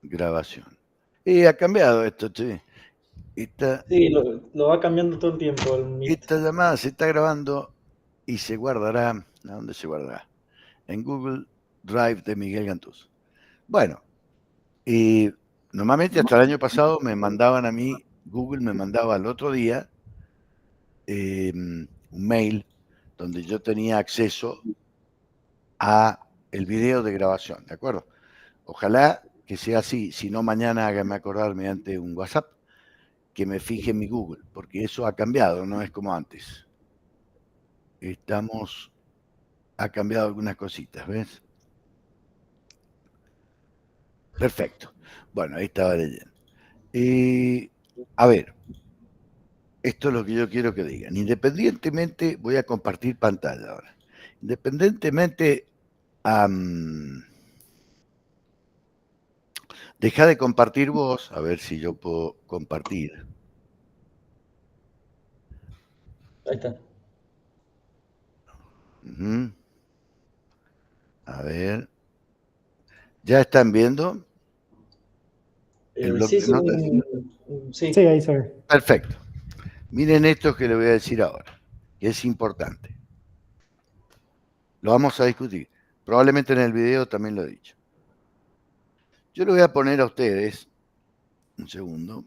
Grabación. Y ha cambiado esto, che. Sí, lo va cambiando todo el tiempo el Meet. Esta llamada se está grabando y se guardará. ¿A dónde se guardará? En Google Drive de Miguel Gantuz. Bueno, y normalmente hasta el año pasado me mandaban a mí, Google me mandaba al otro día un mail donde yo tenía acceso a el video de grabación, ¿de acuerdo? Ojalá que sea así, si no mañana hágame acordar mediante un WhatsApp que me fije en mi Google, porque eso ha cambiado, no es como antes. Ha cambiado algunas cositas, ¿ves? Perfecto. Bueno, ahí estaba leyendo. A ver, esto es lo que yo quiero que digan. Independientemente, voy a compartir pantalla ahora. Independientemente, deja de compartir vos, a ver si yo puedo compartir. Ahí está. A ver. ¿Ya están viendo el blog Sí, de notas? sí. Sí, ahí se ve. Perfecto. Miren esto que le voy a decir ahora, que es importante. Lo vamos a discutir. Probablemente en el video también lo he dicho. Yo le voy a poner a ustedes, un segundo.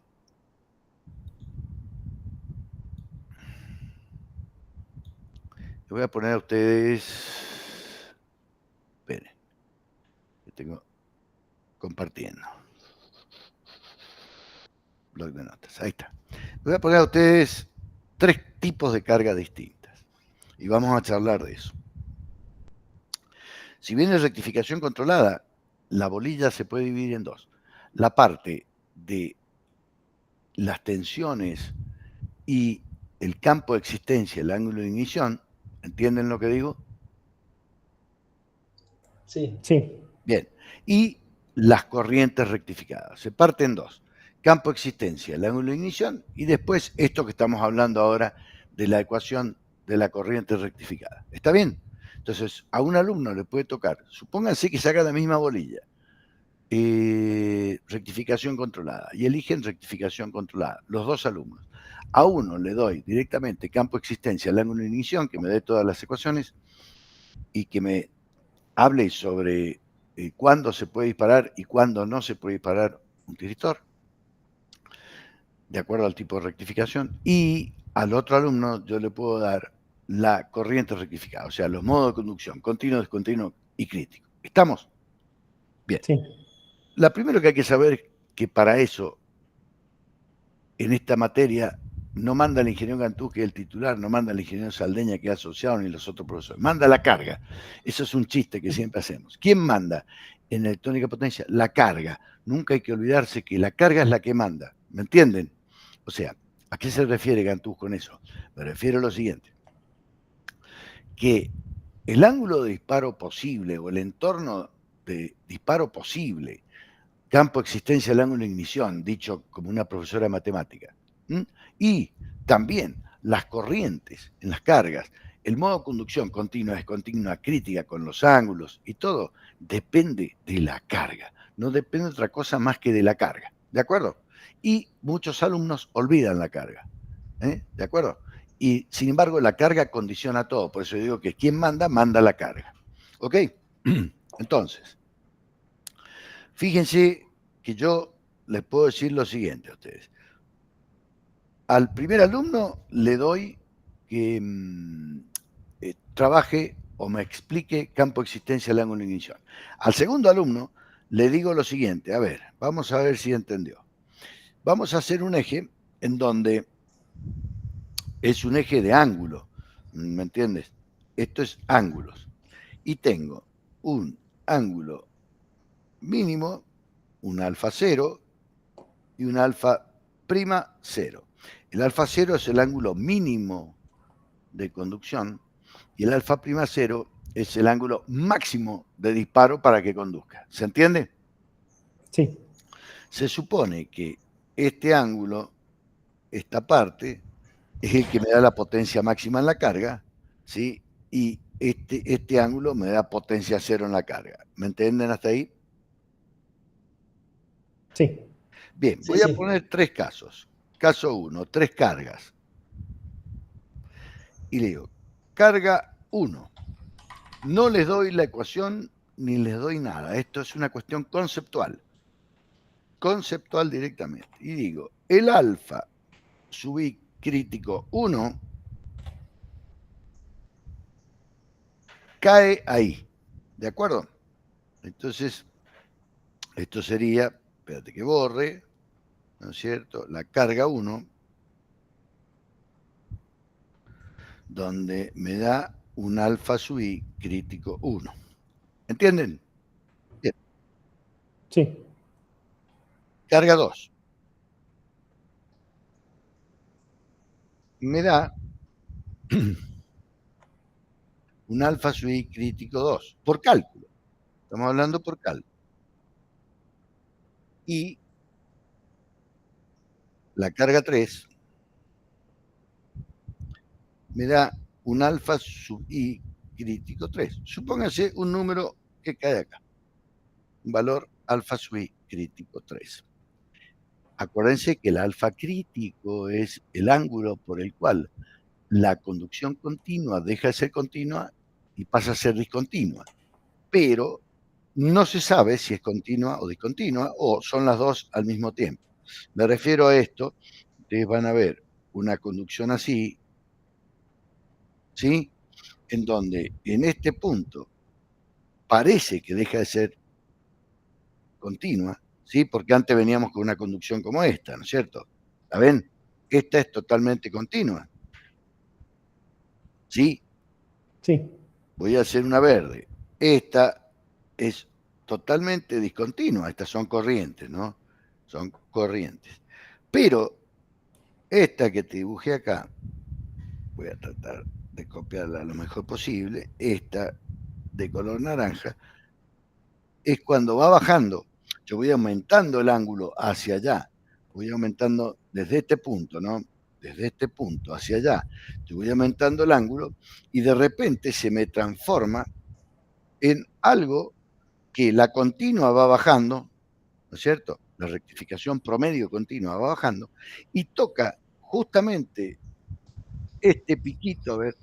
Le voy a poner a ustedes, esperen, que tengo compartiendo. Blog de notas, ahí está. Le voy a poner a ustedes 3 tipos de carga distintas. Y vamos a charlar de eso. Si bien es rectificación controlada, la bolilla se puede dividir en dos. La parte de las tensiones y el campo de existencia, el ángulo de ignición, ¿entienden lo que digo? Sí. Sí. Bien. Y las corrientes rectificadas. Se parte en dos. Campo de existencia, el ángulo de ignición, y después esto que estamos hablando ahora de la ecuación de la corriente rectificada. ¿Está bien? Entonces, a un alumno le puede tocar, supónganse que saca la misma bolilla, rectificación controlada, y eligen rectificación controlada, los dos alumnos. A uno le doy directamente campo de existencia, el ángulo de ignición, que me dé todas las ecuaciones y que me hable sobre cuándo se puede disparar y cuándo no se puede disparar un tiristor, de acuerdo al tipo de rectificación, y al otro alumno yo le puedo dar la corriente rectificada, o sea, los modos de conducción, continuo, descontinuo y crítico. ¿Estamos? Bien. Sí. La primero que hay que saber es que para eso, en esta materia, no manda el ingeniero Cantú, que es el titular, no manda el ingeniero Saldeña, que es asociado, ni los otros profesores. Manda la carga. Eso es un chiste que siempre hacemos. ¿Quién manda en electrónica potencia? La carga. Nunca hay que olvidarse que la carga es la que manda. ¿Me entienden? O sea, ¿a qué se refiere Cantú con eso? Me refiero a lo siguiente. Que el ángulo de disparo posible o el entorno de disparo posible, campo de existencia del ángulo de ignición, dicho como una profesora de matemática, y también las corrientes en las cargas, el modo de conducción continua, descontinua, crítica con los ángulos y todo, depende de la carga. No depende de otra cosa más que de la carga. ¿De acuerdo? Y muchos alumnos olvidan la carga. ¿De acuerdo? Y sin embargo, la carga condiciona todo. Por eso digo que quien manda, manda la carga. ¿Ok? Entonces, fíjense que yo les puedo decir lo siguiente a ustedes. Al primer alumno le doy que trabaje o me explique campo de existencia del ángulo de ignición. Al segundo alumno le digo lo siguiente, a ver, vamos a ver si entendió. Vamos a hacer un eje en donde es un eje de ángulo, ¿me entiendes? Esto es ángulos. Y tengo un ángulo mínimo, un alfa 0 y un alfa prima 0. El alfa 0 es el ángulo mínimo de conducción y el alfa prima 0 es el ángulo máximo de disparo para que conduzca. ¿Se entiende? Sí. Se supone que este ángulo, esta parte, es el que me da la potencia máxima en la carga, ¿sí? Y este ángulo me da potencia cero en la carga. ¿Me entienden hasta ahí? Sí. Bien, voy a poner 3 casos. Caso 1, 3 cargas. Y le digo, carga 1. No les doy la ecuación ni les doy nada. Esto es una cuestión conceptual. Conceptual directamente. Y digo, el alfa sub i crítico 1 cae ahí. ¿De acuerdo? Entonces, esto sería, espérate que borre, ¿no es cierto? La carga 1, donde me da un alfa sub i crítico 1. ¿Entienden? Bien. Sí. Carga 2. Me da un alfa sub i crítico 2, por cálculo. Estamos hablando por cálculo. Y la carga 3 me da un alfa sub i crítico 3. Supóngase un número que cae acá. Un valor alfa sub i crítico 3. Acuérdense que el alfa crítico es el ángulo por el cual la conducción continua deja de ser continua y pasa a ser discontinua. Pero no se sabe si es continua o discontinua o son las dos al mismo tiempo. Me refiero a esto. Ustedes van a ver una conducción así, ¿sí? En donde en este punto parece que deja de ser continua, ¿sí? Porque antes veníamos con una conducción como esta, ¿no es cierto? ¿La ven? Esta es totalmente continua. ¿Sí? Sí. Voy a hacer una verde. Esta es totalmente discontinua. Estas son corrientes, ¿no? Son corrientes. Pero esta que te dibujé acá, voy a tratar de copiarla lo mejor posible, esta de color naranja, es cuando va bajando. Yo voy aumentando el ángulo hacia allá, voy aumentando desde este punto, ¿no? Desde este punto hacia allá, yo voy aumentando el ángulo y de repente se me transforma en algo que la continua va bajando, ¿no es cierto? La rectificación promedio continua va bajando y toca justamente este piquito, a ver,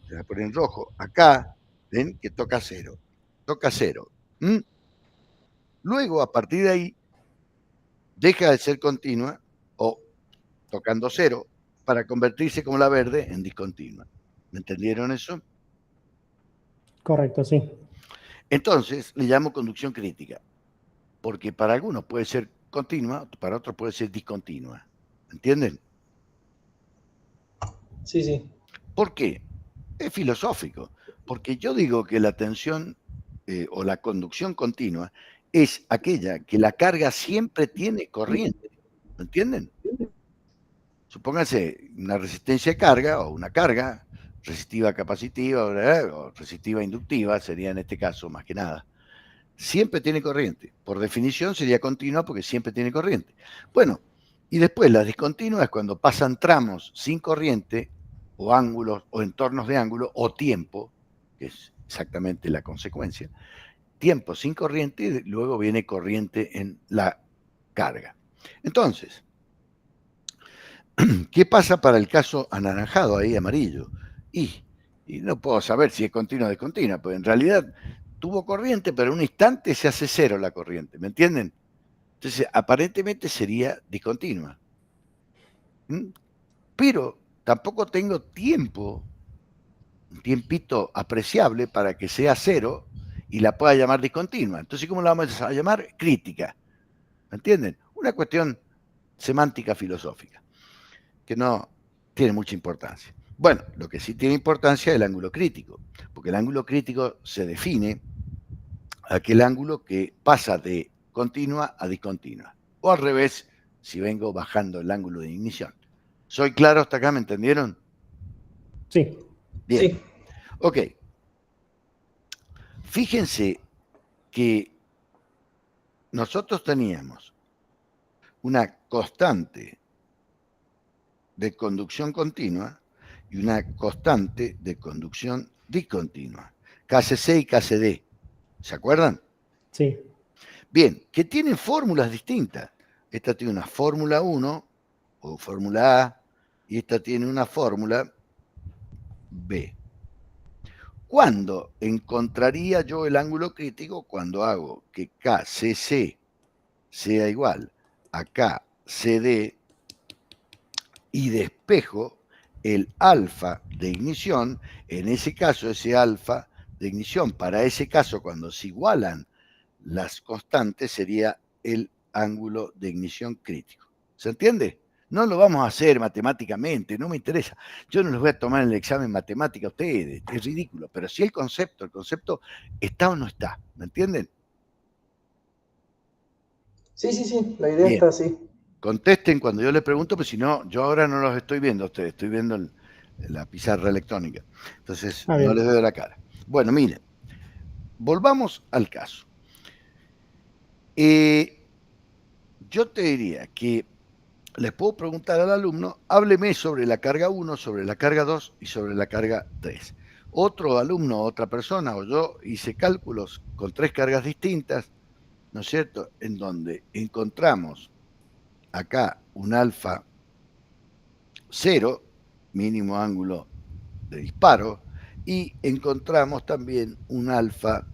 se va a poner en rojo, acá, ven que toca cero, toca cero. Luego, a partir de ahí, deja de ser continua o tocando cero para convertirse como la verde en discontinua. ¿Me entendieron eso? Correcto, sí. Entonces, le llamo conducción crítica, porque para algunos puede ser continua, para otros puede ser discontinua. ¿Entienden? Sí, sí. ¿Por qué? Es filosófico, porque yo digo que la tensión o la conducción continua es aquella que la carga siempre tiene corriente. ¿Me entienden? Supónganse una resistencia de carga o una carga resistiva capacitiva o resistiva inductiva, sería en este caso más que nada. Siempre tiene corriente. Por definición sería continua porque siempre tiene corriente. Bueno, y después la discontinua es cuando pasan tramos sin corriente o ángulos o entornos de ángulo o tiempo, que es exactamente la consecuencia. Tiempo sin corriente y luego viene corriente en la carga. Entonces, ¿qué pasa para el caso anaranjado ahí, amarillo? Y no puedo saber si es continua o discontinua, pues en realidad tuvo corriente, pero en un instante se hace cero la corriente, ¿me entienden? Entonces, aparentemente sería discontinua. Pero tampoco tengo tiempo, un tiempito apreciable para que sea cero y la pueda llamar discontinua. Entonces, ¿cómo la vamos a llamar? Crítica. ¿Me entienden? Una cuestión semántica filosófica que no tiene mucha importancia. Bueno, lo que sí tiene importancia es el ángulo crítico, porque el ángulo crítico se define aquel ángulo que pasa de continua a discontinua. O al revés, si vengo bajando el ángulo de ignición. ¿Soy claro hasta acá? ¿Me entendieron? Sí. Bien. Sí. Ok. Fíjense que nosotros teníamos una constante de conducción continua y una constante de conducción discontinua. KCC y KCD. ¿Se acuerdan? Sí. Bien, que tienen fórmulas distintas. Esta tiene una fórmula 1 o fórmula A y esta tiene una fórmula B. ¿Cuándo encontraría yo el ángulo crítico? Cuando hago que KCC sea igual a KCD y despejo el alfa de ignición. En ese caso, ese alfa de ignición, para ese caso, cuando se igualan las constantes, sería el ángulo de ignición crítico. ¿Se entiende? No lo vamos a hacer matemáticamente, no me interesa. Yo no les voy a tomar el examen matemática a ustedes, es ridículo. Pero sí el concepto está o no está, ¿me entienden? Sí, la idea Bien. está así. Contesten cuando yo les pregunto, pero si no, yo ahora no los estoy viendo a ustedes, estoy viendo la pizarra electrónica. Entonces, no les veo la cara. Bueno, miren, volvamos al caso. Yo te diría que les puedo preguntar al alumno, hábleme sobre la carga 1, sobre la carga 2 y sobre la carga 3. Otro alumno, otra persona o yo hice cálculos con 3 cargas distintas, ¿no es cierto?, en donde encontramos acá un alfa 0, mínimo ángulo de disparo, y encontramos también un alfa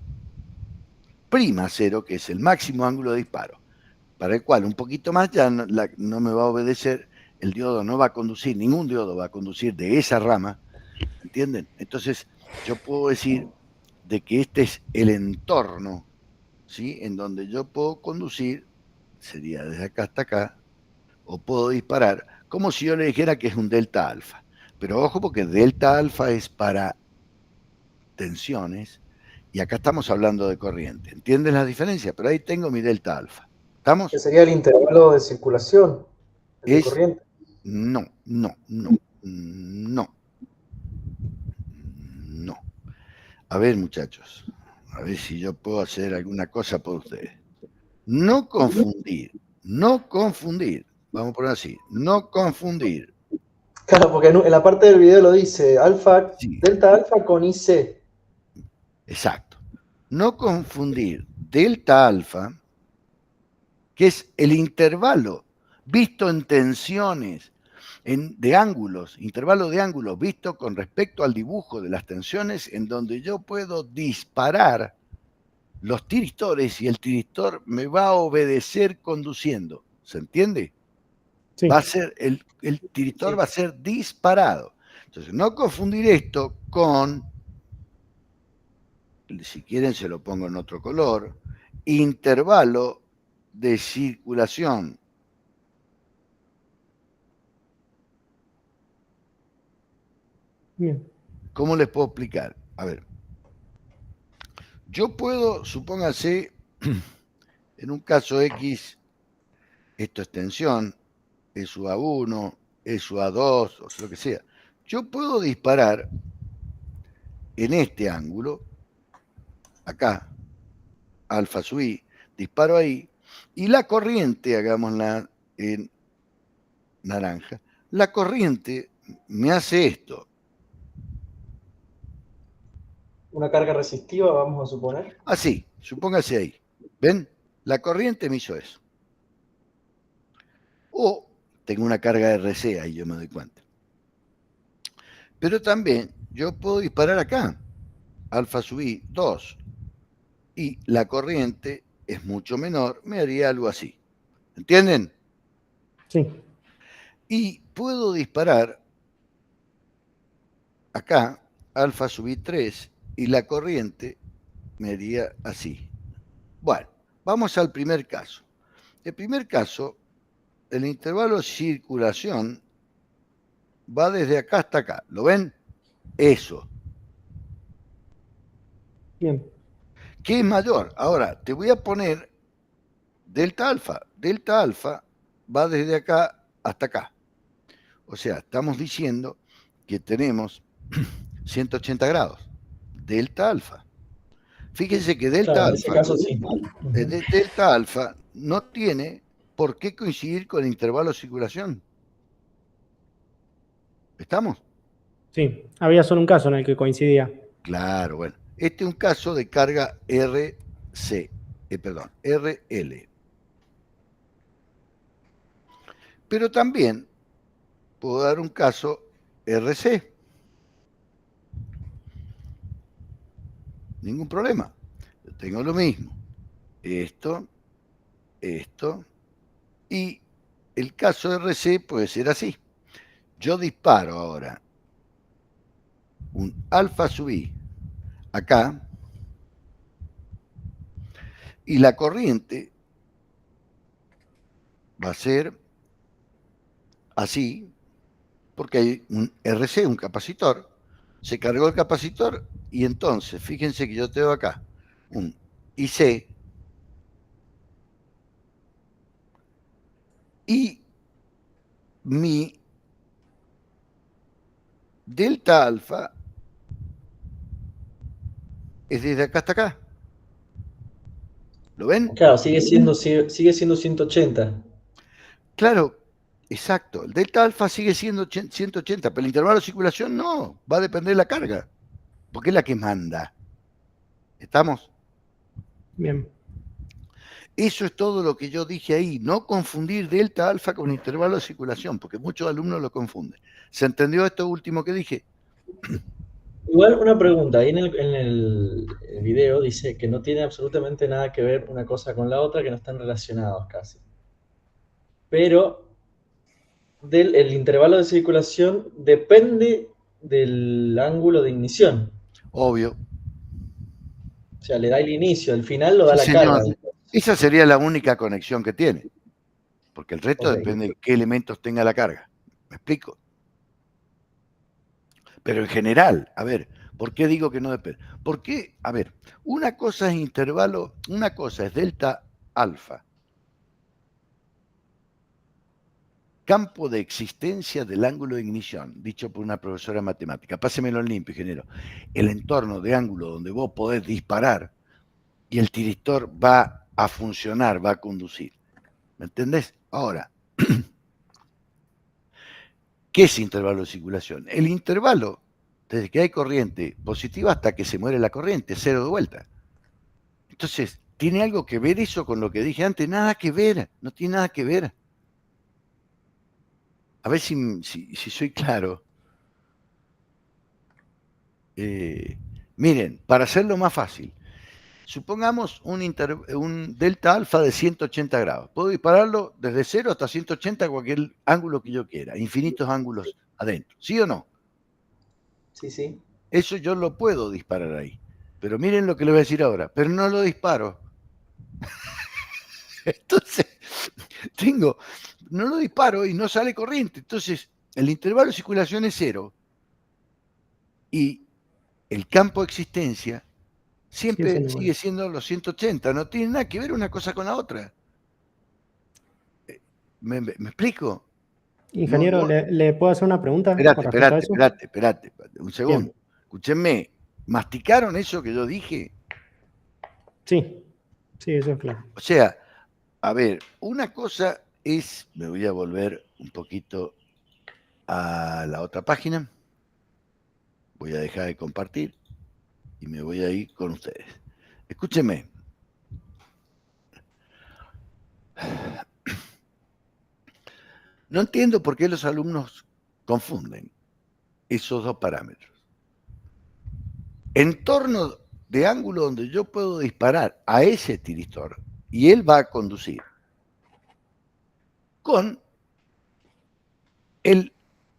prima 0, que es el máximo ángulo de disparo, para el cual un poquito más ya no me va a obedecer, el diodo no va a conducir, ningún diodo va a conducir de esa rama, ¿entienden? Entonces yo puedo decir de que este es el entorno, ¿sí?, en donde yo puedo conducir, sería desde acá hasta acá, o puedo disparar, como si yo le dijera que es un delta alfa. Pero ojo, porque delta alfa es para tensiones y acá estamos hablando de corriente. ¿Entienden la diferencia? Pero ahí tengo mi delta alfa. ¿Estamos? Que sería el intervalo de circulación de corriente. No. A ver, muchachos, a ver si yo puedo hacer alguna cosa por ustedes. No confundir. Vamos a poner así, no confundir. Claro, porque en la parte del video lo dice, alfa, sí, delta alfa con IC. Exacto. No confundir delta alfa, que es el intervalo visto en tensiones de ángulos, intervalo de ángulos visto con respecto al dibujo de las tensiones, en donde yo puedo disparar los tiristores y el tiristor me va a obedecer conduciendo. ¿Se entiende? Sí. Va a ser, el tiristor, sí, va a ser disparado. Entonces, no confundir esto con, si quieren se lo pongo en otro color, intervalo de circulación. Bien. ¿Cómo les puedo explicar? A ver, yo puedo, supóngase, en un caso X, esto es tensión, es su A1, es su A2, o lo que sea. Yo puedo disparar en este ángulo, acá, alfa sub I, disparo ahí, y la corriente, hagámosla en naranja, la corriente me hace esto. Una carga resistiva, vamos a suponer. Así, supóngase ahí. ¿Ven? La corriente me hizo eso. O tengo una carga RC, ahí yo me doy cuenta. Pero también yo puedo disparar acá, alfa sub I 2, y la corriente es mucho menor, me haría algo así. ¿Entienden? Sí. Y puedo disparar acá, alfa sub I 3, y la corriente me haría así. Bueno, vamos al primer caso. El primer caso, el intervalo de circulación va desde acá hasta acá. ¿Lo ven? Eso. Bien. ¿Qué es mayor? Ahora, te voy a poner delta alfa. Delta alfa va desde acá hasta acá. O sea, estamos diciendo que tenemos 180 grados. Delta alfa. Fíjense que delta alfa, en ese caso, sí, delta alfa no tiene por qué coincidir con el intervalo de circulación. ¿Estamos? Sí, había solo un caso en el que coincidía. Claro, bueno. Este es un caso de carga RC. perdón, RL. Pero también puedo dar un caso RC. Ningún problema. Yo tengo lo mismo. Esto, y el caso RC puede ser así. Yo disparo ahora un alfa sub I acá y la corriente va a ser así porque hay un RC, un capacitor, se cargó el capacitor y entonces, fíjense que yo tengo acá un IC y mi delta alfa es desde acá hasta acá. ¿Lo ven? Claro, sigue siendo 180. Claro, exacto. El delta alfa sigue siendo 180, pero el intervalo de circulación no, va a depender de la carga, porque es la que manda. ¿Estamos? Bien. Eso es todo lo que yo dije ahí. No confundir delta alfa con intervalo de circulación, porque muchos alumnos lo confunden. ¿Se entendió esto último que dije? Igual una pregunta, ahí en el video dice que no tiene absolutamente nada que ver una cosa con la otra, que no están relacionados casi. Pero el intervalo de circulación depende del ángulo de ignición. Obvio. O sea, le da el inicio, el final lo da Sí, la carga. señor. Esa sería la única conexión que tiene, porque el resto Ok. depende de qué elementos tenga la carga. ¿Me explico? Pero en general, a ver, ¿por qué digo que no depende? Porque, a ver, una cosa es intervalo, una cosa es delta alfa, campo de existencia del ángulo de ignición, dicho por una profesora de matemática. Pásemelo en limpio, ingeniero. El entorno de ángulo donde vos podés disparar y el tiristor va a funcionar, va a conducir. ¿Me entendés? Ahora, ¿qué es intervalo de circulación? El intervalo, desde que hay corriente positiva hasta que se muere la corriente, cero de vuelta. Entonces, ¿tiene algo que ver eso con lo que dije antes? Nada que ver, no tiene nada que ver. A ver si soy claro. Miren, para hacerlo más fácil, supongamos un delta alfa de 180 grados. Puedo dispararlo desde 0 hasta 180 a cualquier ángulo que yo quiera, infinitos ángulos adentro. ¿Sí o no? Sí, sí. Eso yo lo puedo disparar ahí. Pero miren lo que les voy a decir ahora, pero no lo disparo. Entonces, no lo disparo y no sale corriente. Entonces, el intervalo de circulación es 0 y el campo de existencia siempre sigue siendo los 180. No tiene nada que ver una cosa con la otra. ¿Me explico? Ingeniero, ¿le puedo hacer una pregunta con respecto a eso? Espérate, un segundo. Bien. Escúchenme, ¿masticaron eso que yo dije? Sí, eso es claro. O sea, a ver, una cosa es, me voy a volver un poquito a la otra página, voy a dejar de compartir y me voy a ir con ustedes. Escúchenme. No entiendo por qué los alumnos confunden esos dos parámetros. Entorno de ángulo donde yo puedo disparar a ese tiristor y él va a conducir con el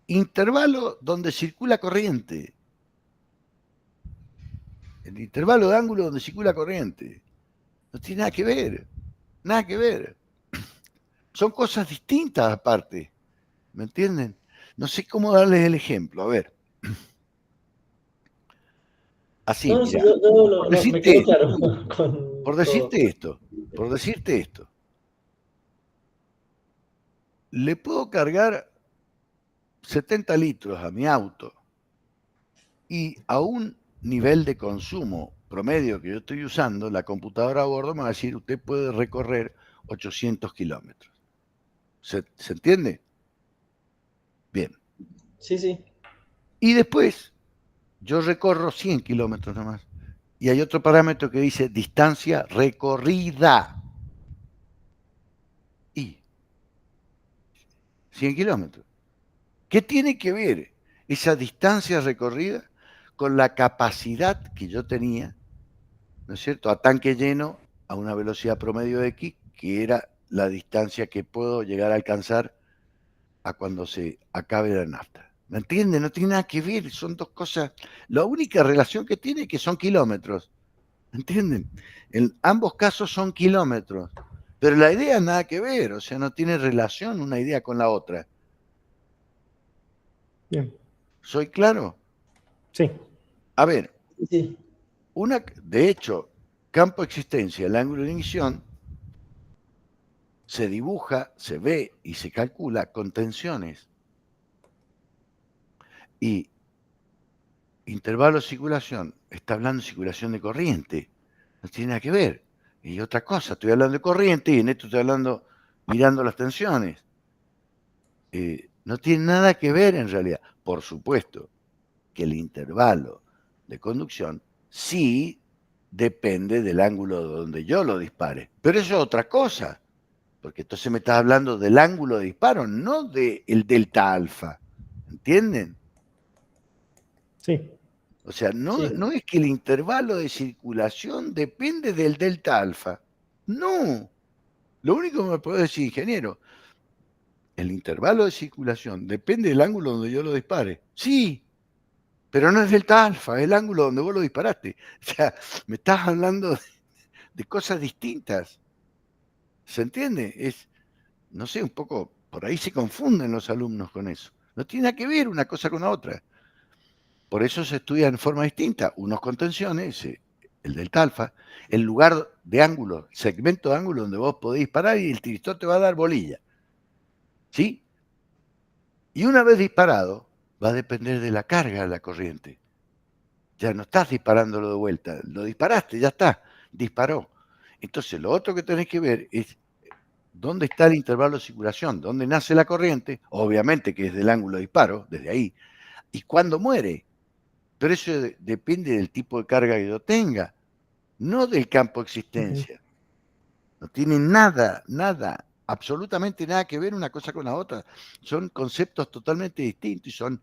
intervalo donde circula corriente. El intervalo de ángulo donde circula corriente. No tiene nada que ver. Nada que ver. Son cosas distintas aparte. ¿Me entienden? No sé cómo darles el ejemplo. A ver. Así, No, mira. me quedó claro Por decirte esto. Le puedo cargar 70 litros a mi auto y a un nivel de consumo promedio que yo estoy usando, la computadora a bordo me va a decir, usted puede recorrer 800 kilómetros. ¿Se entiende? Bien. Sí, sí. Y después, yo recorro 100 kilómetros nomás. y hay otro parámetro que dice distancia recorrida. Y 100 kilómetros. ¿Qué tiene que ver esa distancia recorrida con la capacidad que yo tenía, ¿no es cierto?, a tanque lleno a una velocidad promedio X, que era la distancia que puedo llegar a alcanzar a cuando se acabe la nafta. ¿Me entienden? No tiene nada que ver, son dos cosas. La única relación que tiene es que son kilómetros. ¿Me entienden? En ambos casos son kilómetros. Pero la idea nada que ver, o sea, no tiene relación una idea con la otra. Bien. ¿Soy claro? Sí. A ver, Sí. de hecho, campo de existencia, el ángulo de ignición, se dibuja, se ve y se calcula con tensiones. Y intervalo de circulación, está hablando de circulación de corriente, no tiene nada que ver. Y otra cosa, estoy hablando de corriente y en esto estoy hablando mirando las tensiones. No tiene nada que ver en realidad. Por supuesto que el intervalo de conducción sí depende del ángulo donde yo lo dispare. Pero eso es otra cosa, porque entonces me estás hablando del ángulo de disparo, no del delta alfa. ¿Entienden? Sí. O sea, no Sí. es que el intervalo de circulación depende del delta alfa. No. Lo único que me puede decir, ingeniero, el intervalo de circulación depende del ángulo donde yo lo dispare. Sí, pero no es delta alfa, es el ángulo donde vos lo disparaste. O sea, me estás hablando de cosas distintas. ¿Se entiende? No sé, un poco, por ahí se confunden los alumnos con eso. No tiene nada que ver una cosa con la otra. Por eso se estudia en forma distinta, unos con tensiones, el delta alfa, el lugar de ángulo, segmento de ángulo donde vos podés disparar y el tiristor te va a dar bolilla. ¿Sí? Y una vez disparado, va a depender de la carga de la corriente. Ya no estás disparándolo de vuelta, lo disparaste, ya está, disparó. Entonces lo otro que tenés que ver es dónde está el intervalo de circulación, dónde nace la corriente, obviamente que es del ángulo de disparo, desde ahí, y cuándo muere. Pero eso depende del tipo de carga que yo tenga, no del campo de existencia. No tiene nada, absolutamente nada que ver una cosa con la otra. Son conceptos totalmente distintos y son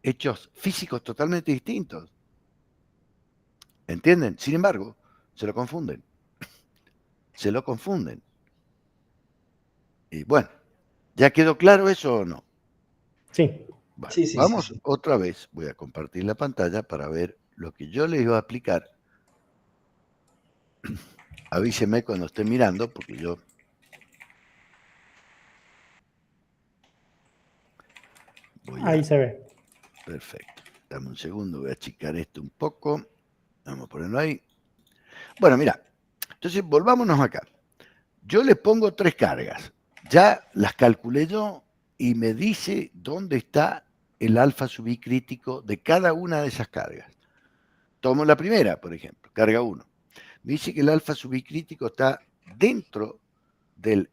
hechos físicos totalmente distintos. ¿Entienden? Sin embargo, se lo confunden. Se lo confunden. Y bueno, ¿ya quedó claro eso o no? Sí. Bueno, Sí. vamos otra vez, voy a compartir la pantalla para ver lo que yo les iba a explicar. Avíseme cuando esté mirando, porque yo... Ahí se ve. Perfecto. Dame un segundo, voy a achicar esto un poco. Vamos a ponerlo ahí. Bueno, mira, entonces volvámonos acá. Yo le pongo 3 cargas. Ya las calculé yo y me dice dónde está el alfa subicrítico de cada una de esas cargas. Tomo la primera, por ejemplo, carga 1. Me dice que el alfa subicrítico está dentro del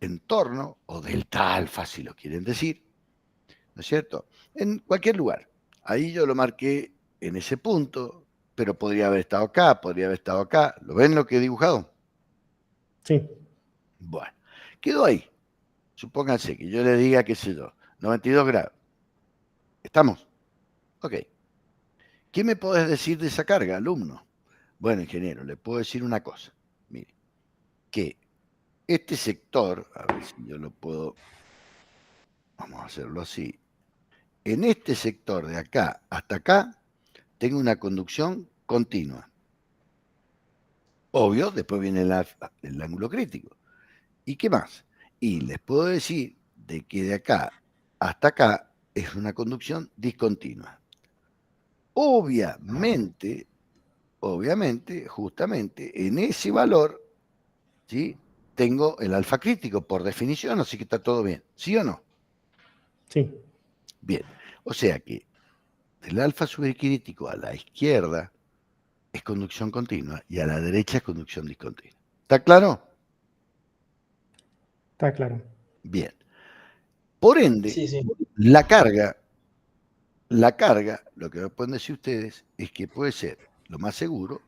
entorno, o delta alfa, si lo quieren decir, ¿no es cierto? En cualquier lugar. Ahí yo lo marqué en ese punto, pero podría haber estado acá, podría haber estado acá. ¿Lo ven lo que he dibujado? Sí. Bueno, quedó ahí. Supónganse que yo le diga, qué sé yo, 92 grados. ¿Estamos? Ok. ¿Qué me podés decir de esa carga, alumno? Bueno, ingeniero, le puedo decir una cosa. Mire, que este sector, a ver si yo lo puedo, vamos a hacerlo así. En este sector de acá hasta acá, tengo una conducción continua. Obvio, después viene el ángulo crítico. ¿Y qué más? Y les puedo decir de que de acá hasta acá es una conducción discontinua. Obviamente, justamente en ese valor, ¿sí?, tengo el alfa crítico por definición, así que está todo bien. ¿Sí o no? Sí. Bien. O sea que del alfa subcrítico a la izquierda es conducción continua y a la derecha es conducción discontinua. ¿Está claro? Está claro. Bien. Por ende, Sí. la carga, lo que me pueden decir ustedes es que puede ser lo más seguro,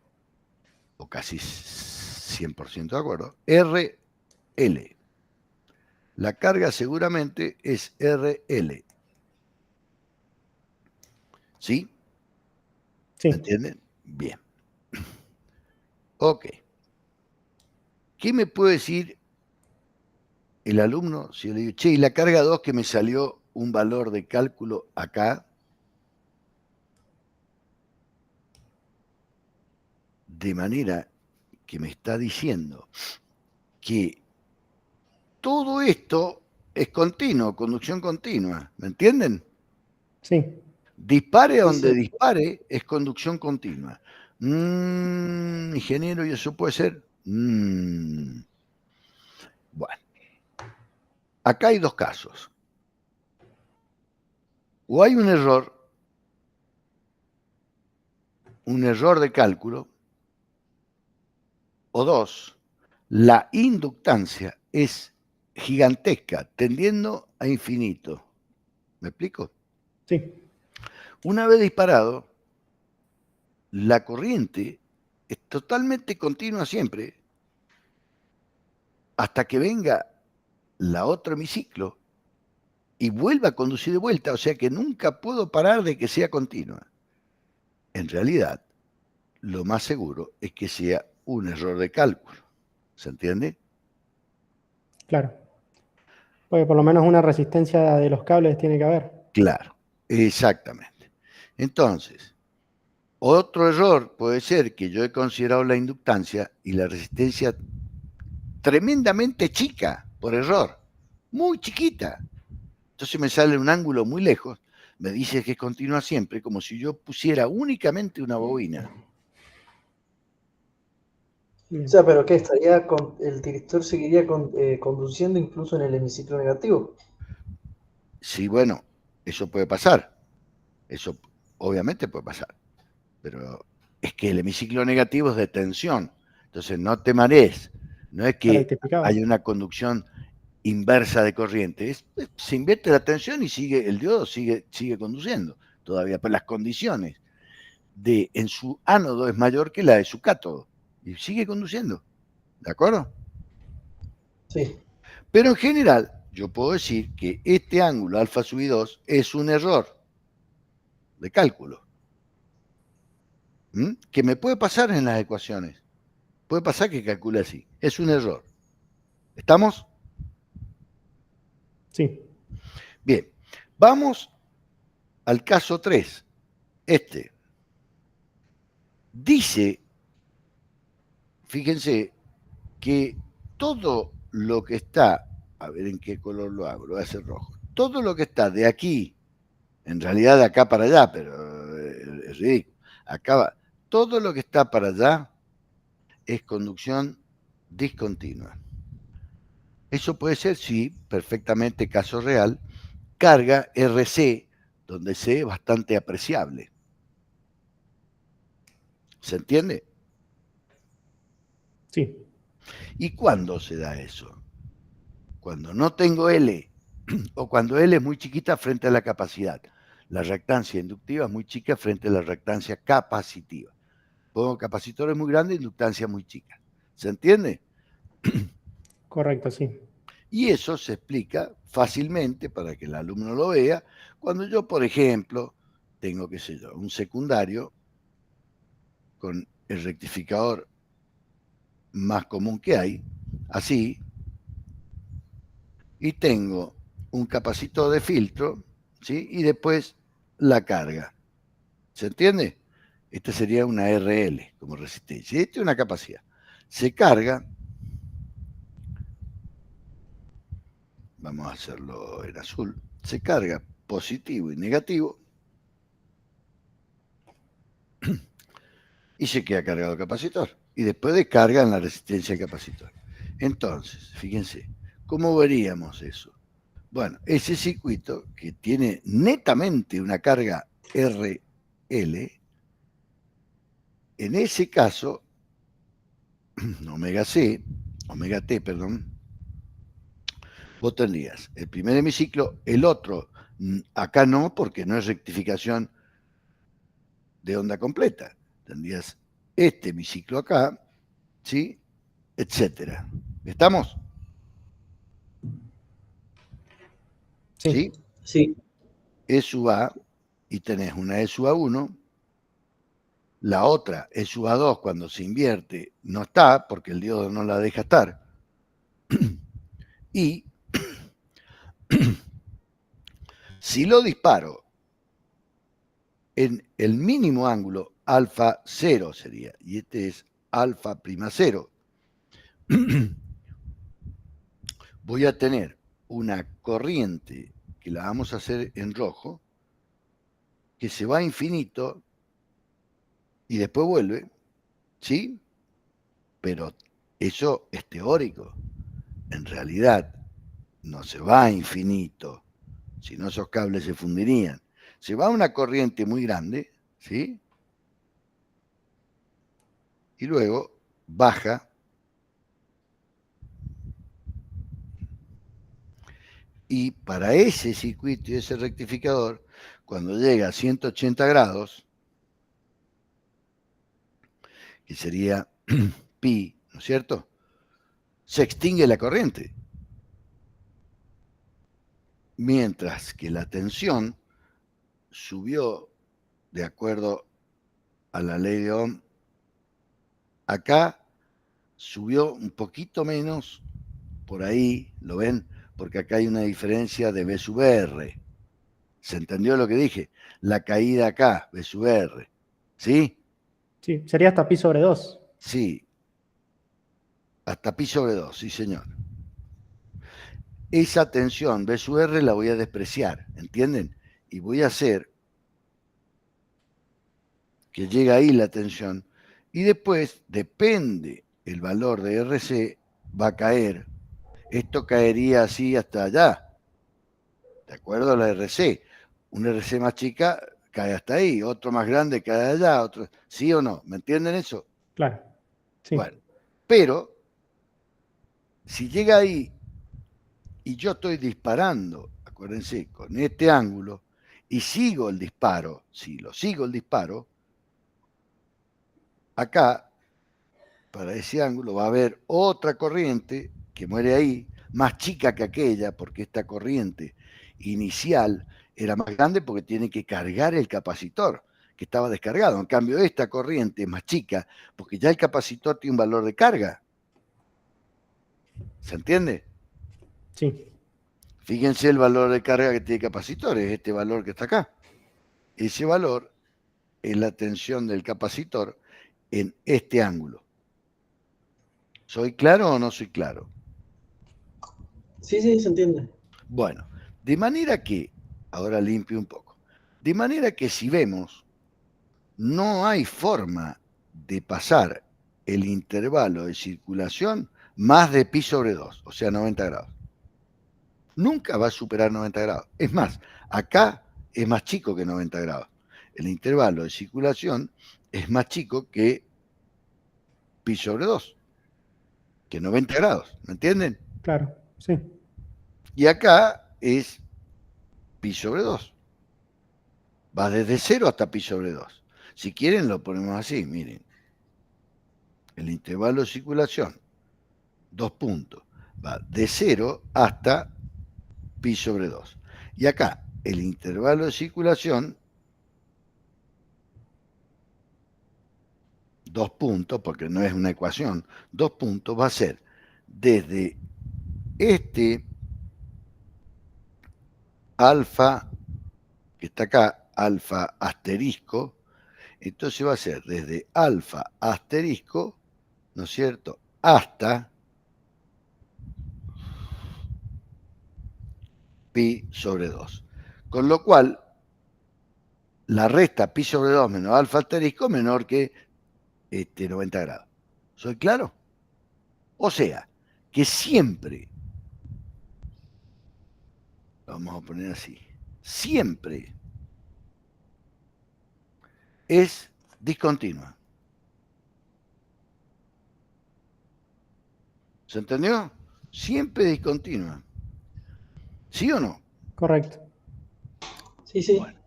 o casi 100% de acuerdo, RL. La carga seguramente es RL. ¿Sí? Sí. ¿Me entienden? Bien. Ok. ¿Qué me puede decir el alumno si yo le digo, che, y la carga 2 que me salió un valor de cálculo acá, de manera que me está diciendo que todo esto es continuo, conducción continua, ¿me entienden? Sí. Dispare a donde sí. dispare, es conducción continua. Ingeniero, ¿y eso puede ser? Bueno, acá hay dos casos. O hay un error de cálculo, o dos, la inductancia es gigantesca, tendiendo a infinito. ¿Me explico? Sí. Una vez disparado, la corriente es totalmente continua siempre, hasta que venga la otro hemiciclo y vuelva a conducir de vuelta, o sea que nunca puedo parar de que sea continua. En realidad, lo más seguro es que sea un error de cálculo. ¿Se entiende? Claro. Porque por lo menos una resistencia de los cables tiene que haber. Claro, exactamente. Entonces, otro error puede ser que yo he considerado la inductancia y la resistencia tremendamente chica, por error, muy chiquita. Entonces me sale un ángulo muy lejos, me dice que continúa siempre, como si yo pusiera únicamente una bobina. O sea, pero ¿qué estaría el director seguiría conduciendo incluso en el hemiciclo negativo? Sí, bueno, eso puede pasar. Eso obviamente puede pasar. Pero es que el hemiciclo negativo es de tensión. Entonces no te marees. No es que haya una conducción inversa de corriente. Se invierte la tensión y sigue, el diodo sigue conduciendo todavía. Pero las condiciones en su ánodo es mayor que la de su cátodo. Y sigue conduciendo. ¿De acuerdo? Sí. Pero en general, yo puedo decir que este ángulo alfa sub 2 es un error de cálculo. Que me puede pasar en las ecuaciones. Puede pasar que calcule así. Es un error. ¿Estamos? Sí. Bien. Vamos al caso 3. Dice, fíjense, que todo lo que está, a ver en qué color lo hago, lo voy a hacer rojo. Todo lo que está de aquí, en realidad de acá para allá, pero es ridículo. Todo lo que está para allá es conducción discontinua. Eso puede ser, sí, perfectamente caso real, carga RC, donde C es bastante apreciable. ¿Se entiende? Sí. ¿Y cuándo se da eso? Cuando no tengo L o cuando L es muy chiquita frente a la capacidad. La reactancia inductiva es muy chica frente a la reactancia capacitiva. Pongo capacitores muy grandes, inductancia muy chica. ¿Se entiende? Correcto, sí. Y eso se explica fácilmente para que el alumno lo vea cuando yo, por ejemplo, tengo, qué sé yo, un secundario con el rectificador más común que hay, así, y tengo un capacitor de filtro, ¿sí? Y después la carga. ¿Se entiende? Esta sería una RL como resistencia. Y esta es una capacidad. Se carga, vamos a hacerlo en azul, se carga positivo y negativo y se queda cargado el capacitor. Y después descarga en la resistencia del capacitor. Entonces, fíjense, ¿cómo veríamos eso? Bueno, ese circuito que tiene netamente una carga RL, en ese caso, omega T, perdón, vos tendrías el primer hemiciclo, el otro, acá no, porque no es rectificación de onda completa. tendrías este biciclo acá, ¿sí? Etcétera. ¿Estamos? Sí. ¿Sí? Sí. E sub A, y tenés una E sub A1, la otra E sub A2 cuando se invierte no está, porque el diodo no la deja estar, y si lo disparo en el mínimo ángulo, alfa 0 sería, y este es alfa prima 0, voy a tener una corriente que la vamos a hacer en rojo, que se va a infinito y después vuelve, ¿sí? Pero eso es teórico. En realidad no se va a infinito, si no esos cables se fundirían. Se va a una corriente muy grande, ¿sí? Y luego baja y para ese circuito y ese rectificador, cuando llega a 180 grados, que sería pi, ¿no es cierto? Se extingue la corriente. Mientras que la tensión subió de acuerdo a la ley de Ohm, acá subió un poquito menos, por ahí, ¿lo ven? Porque acá hay una diferencia de B sub R. ¿Se entendió lo que dije? La caída acá, B sub R. ¿Sí? Sí, sería hasta pi sobre 2. Sí. Hasta pi sobre 2, sí señor. Esa tensión B sub R la voy a despreciar, ¿entienden? Y voy a hacer que llegue ahí la tensión y después, depende el valor de RC, va a caer. Esto caería así hasta allá, de acuerdo a la RC. Una RC más chica cae hasta ahí, otro más grande cae allá, otro, ¿sí o no? ¿Me entienden eso? Claro. Sí. Bueno, pero si llega ahí y yo estoy disparando, acuérdense, con este ángulo, y sigo el disparo, si lo sigo el disparo, acá, para ese ángulo, va a haber otra corriente que muere ahí, más chica que aquella, porque esta corriente inicial era más grande porque tiene que cargar el capacitor, que estaba descargado. En cambio, esta corriente es más chica porque ya el capacitor tiene un valor de carga. ¿Se entiende? Sí. Fíjense el valor de carga que tiene el capacitor, es este valor que está acá. Ese valor es la tensión del capacitor en este ángulo. ¿Soy claro o no soy claro? Sí, sí, se entiende. Bueno, de manera que, ahora limpio un poco, de manera que si vemos, no hay forma de pasar el intervalo de circulación más de pi sobre 2, o sea, 90 grados. Nunca va a superar 90 grados. Es más, acá es más chico que 90 grados. El intervalo de circulación es más chico que pi sobre 2, que 90 grados, ¿me entienden? Claro. Sí. Y acá es pi sobre 2. Va desde 0 hasta pi sobre 2. Si quieren lo ponemos así, miren. El intervalo de circulación, 2 puntos, va de 0 hasta pi sobre 2. Y acá, el intervalo de circulación, 2 puntos, porque no es una ecuación, 2 puntos va a ser desde este alfa, que está acá, alfa asterisco, entonces va a ser desde alfa asterisco, ¿no es cierto?, hasta pi sobre 2. Con lo cual, la resta pi sobre 2 menos alfa asterisco menor que 90 grados. ¿Soy claro? O sea, que siempre, vamos a poner así, siempre es discontinua. ¿Se entendió? Siempre discontinua. ¿Sí o no? Correcto. Sí, sí. Bueno,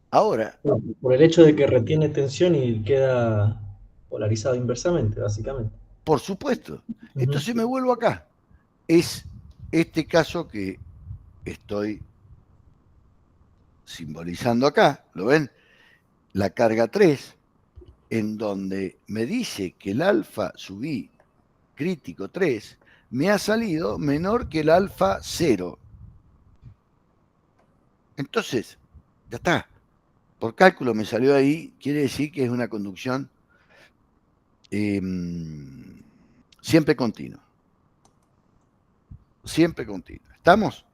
Ahora, Por el hecho de que retiene tensión y queda polarizado inversamente, básicamente. por supuesto. Ujú. Entonces me vuelvo acá. Es este caso que estoy simbolizando acá, ¿lo ven? La carga 3, en donde me dice que el alfa sub i crítico 3 me ha salido menor que el alfa 0. Entonces, ya está. Por cálculo me salió ahí, quiere decir que es una conducción siempre continua. Siempre continua. ¿Estamos?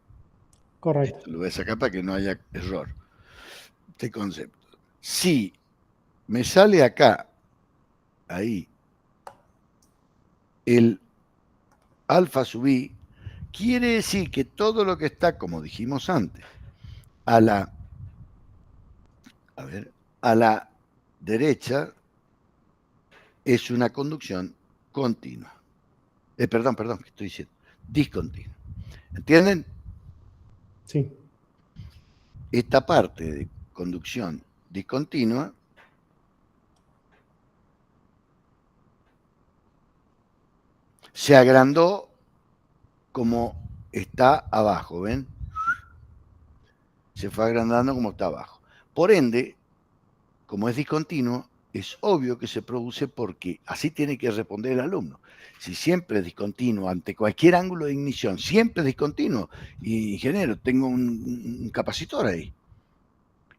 Correcto. Esto lo voy a sacar para que no haya error. Este concepto. Si me sale acá, ahí, el alfa sub i, quiere decir que todo lo que está, como dijimos antes, a la derecha es una conducción continua. Perdón, ¿qué estoy diciendo? Discontinua. ¿Entienden? Sí. Esta parte de conducción discontinua se agrandó como está abajo, ¿ven? Se fue agrandando como está abajo. Por ende, como es discontinuo, es obvio que se produce porque así tiene que responder el alumno. Si siempre es discontinuo ante cualquier ángulo de ignición, siempre es discontinuo, y ingeniero, tengo un capacitor ahí,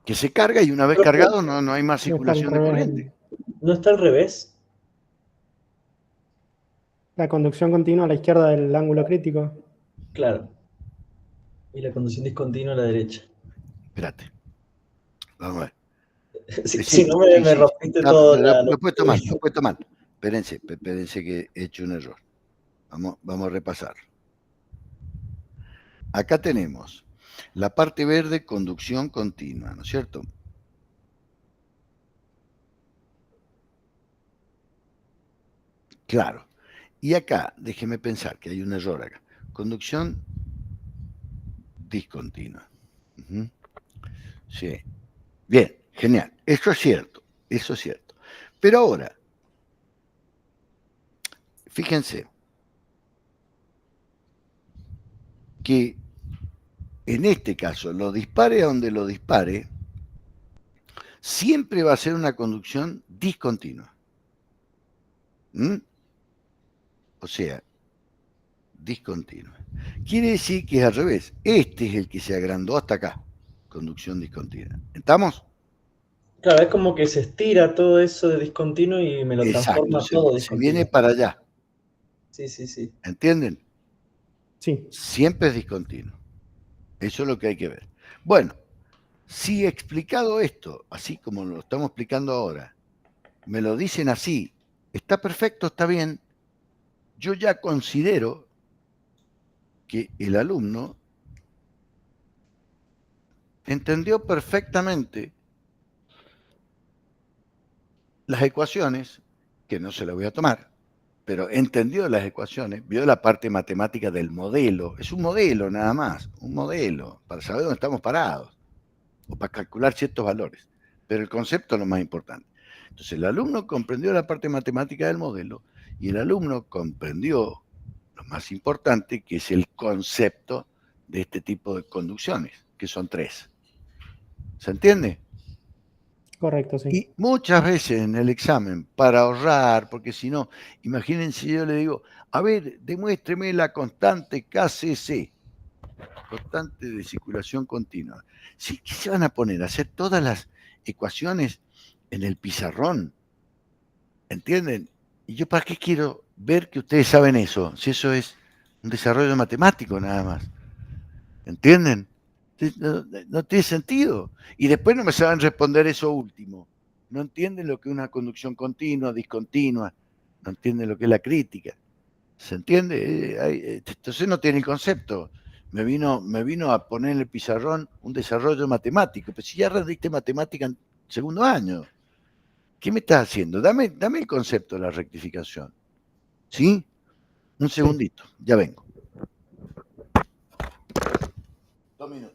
que se carga y una vez cargado no hay más No está al circulación de revés. corriente. ¿No está al revés? La conducción continua a la izquierda del ángulo crítico. Claro. Y la conducción discontinua a la derecha. Espérate, vamos a ver. Si no me rompiste No, todo lo he puesto mal, lo he puesto mal. Espérense que he hecho un error. Vamos a repasar. Acá tenemos la parte verde, conducción continua, ¿no es cierto? Claro. Y acá, déjeme pensar que hay un error acá. Conducción discontinua. Uh-huh. Sí. Bien, genial. Eso es cierto. Eso es cierto. Pero ahora, fíjense que en este caso, lo dispare a donde lo dispare, siempre va a ser una conducción discontinua. ¿Mm? O sea, discontinua. Quiere decir que es al revés. Este es el que se agrandó hasta acá. Conducción discontinua. ¿Estamos? Claro, es como que se estira todo eso de discontinuo y me lo Exacto. transforma todo Se viene discontinuo. para allá. Sí. ¿Entienden? Sí. Siempre es discontinuo. Eso es lo que hay que ver. Bueno, si explicado esto, así como lo estamos explicando ahora, me lo dicen así, está perfecto, está bien, yo ya considero que el alumno entendió perfectamente las ecuaciones, que no se las voy a tomar, pero entendió las ecuaciones, vio la parte matemática del modelo, es un modelo nada más, un modelo, para saber dónde estamos parados, o para calcular ciertos valores, pero el concepto es lo más importante. Entonces el alumno comprendió la parte matemática del modelo y el alumno comprendió lo más importante, que es el concepto de este tipo de conducciones, que son 3. ¿Se entiende? Correcto, sí. Y muchas veces en el examen, para ahorrar, porque si no, imagínense, yo le digo, a ver, demuéstreme la constante KCC, constante de circulación continua. ¿Sí? ¿Qué se van a poner? ¿A hacer todas las ecuaciones en el pizarrón? ¿Entienden? ¿Y yo para qué quiero ver que ustedes saben eso? Si eso es un desarrollo matemático nada más. ¿Entienden? No tiene sentido. Y después no me saben responder eso último. No entienden lo que es una conducción continua, discontinua. No entienden lo que es la crítica. ¿Se entiende? Entonces no tiene el concepto. Me vino a poner en el pizarrón un desarrollo matemático. Pero si ya rendiste matemática en segundo año, ¿qué me estás haciendo? Dame el concepto de la rectificación. ¿Sí? Un segundito, ya vengo. 2 minutos.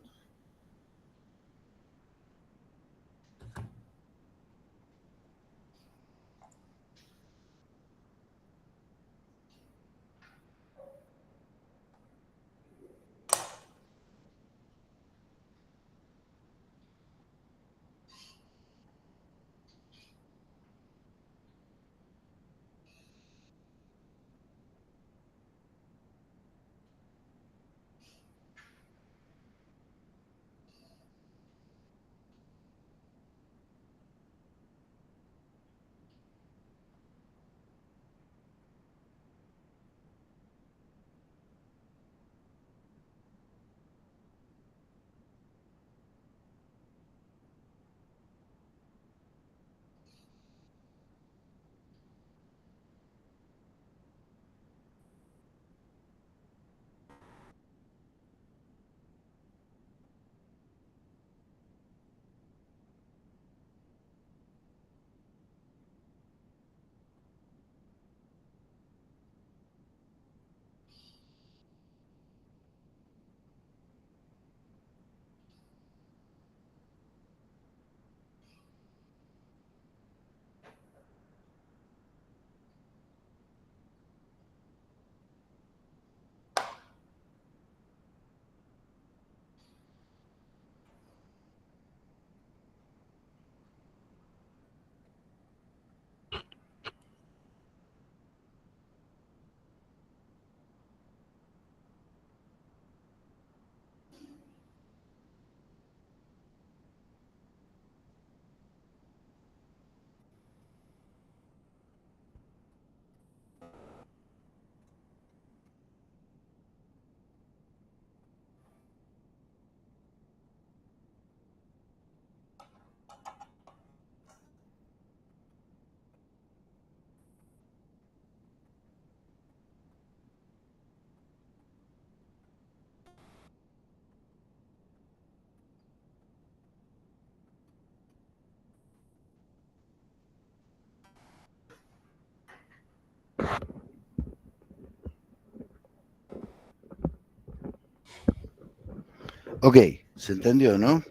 Ok, ¿se entendió, no?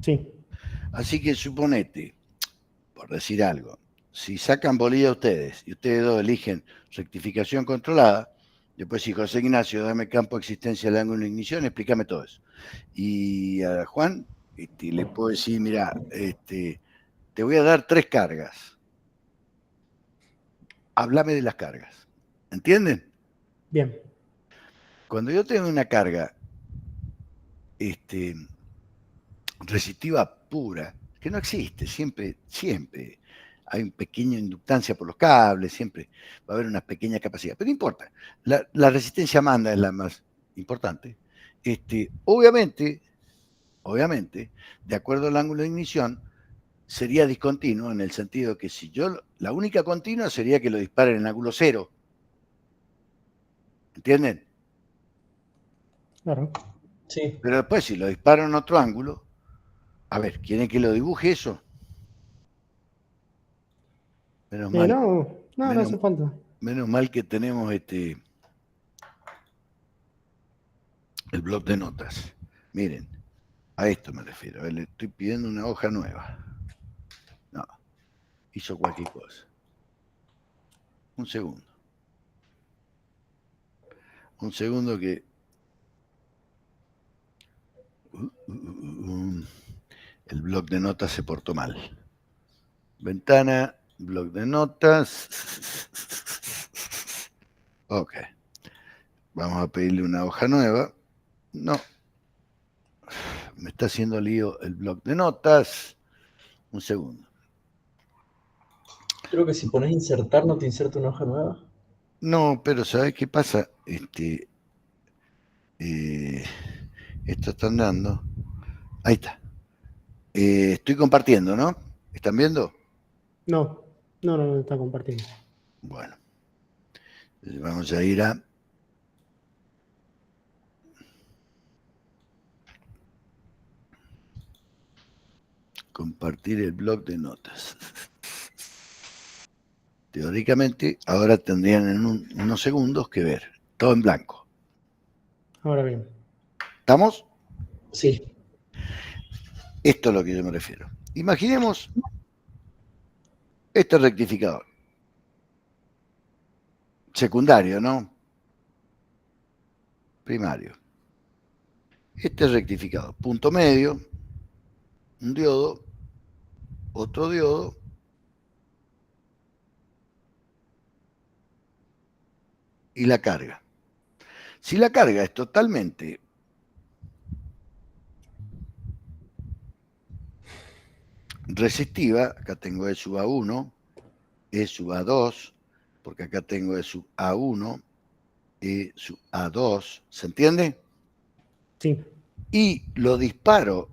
Sí, Así que suponete, por decir algo, si sacan bolilla ustedes y ustedes dos eligen rectificación controlada, después si José Ignacio, dame campo de existencia del ángulo de ignición, explícame todo eso. Y a Juan le puedo decir, mira, te voy a dar 3 cargas. Háblame de las cargas. ¿Entienden? bien. Cuando yo tengo una carga resistiva pura, que no existe, siempre hay una pequeña inductancia por los cables, siempre va a haber una pequeña capacidad, pero no importa, la resistencia manda es la más importante. Obviamente, de acuerdo al ángulo de ignición, sería discontinuo en el sentido que si yo, la única continua sería que lo disparen en ángulo cero. ¿Entienden? Claro. Sí. Pero después, si lo disparo en otro ángulo, a ver, ¿quieren que lo dibuje eso? Menos mal, No hace falta. menos mal que tenemos el bloc de notas. Miren, a esto me refiero. Le estoy pidiendo una hoja nueva. No, hizo cualquier cosa. Un segundo. Un segundo que... el bloc de notas se portó mal. Ventana, bloc de notas. Ok. Vamos a pedirle una hoja nueva. No. Me está haciendo lío el bloc de notas. Un segundo. Creo que si pones insertar, ¿no te inserta una hoja nueva? No, pero ¿sabes qué pasa? Esto están dando. Ahí está. Estoy compartiendo, ¿no? ¿Están viendo? No está compartiendo. Bueno. Vamos a ir a... compartir el bloc de notas. Teóricamente, ahora tendrían en unos segundos que ver. Todo en blanco. Ahora bien. ¿Estamos? Sí. Esto es a lo que yo me refiero. Imaginemos este rectificador. Secundario, ¿no? Primario. Este rectificador. Punto medio. Un diodo. Otro diodo. Y la carga. Si la carga es totalmente resistiva, acá tengo E sub A1, E sub A2, porque acá tengo E sub A1, E sub A2, ¿se entiende? Sí, Y lo disparo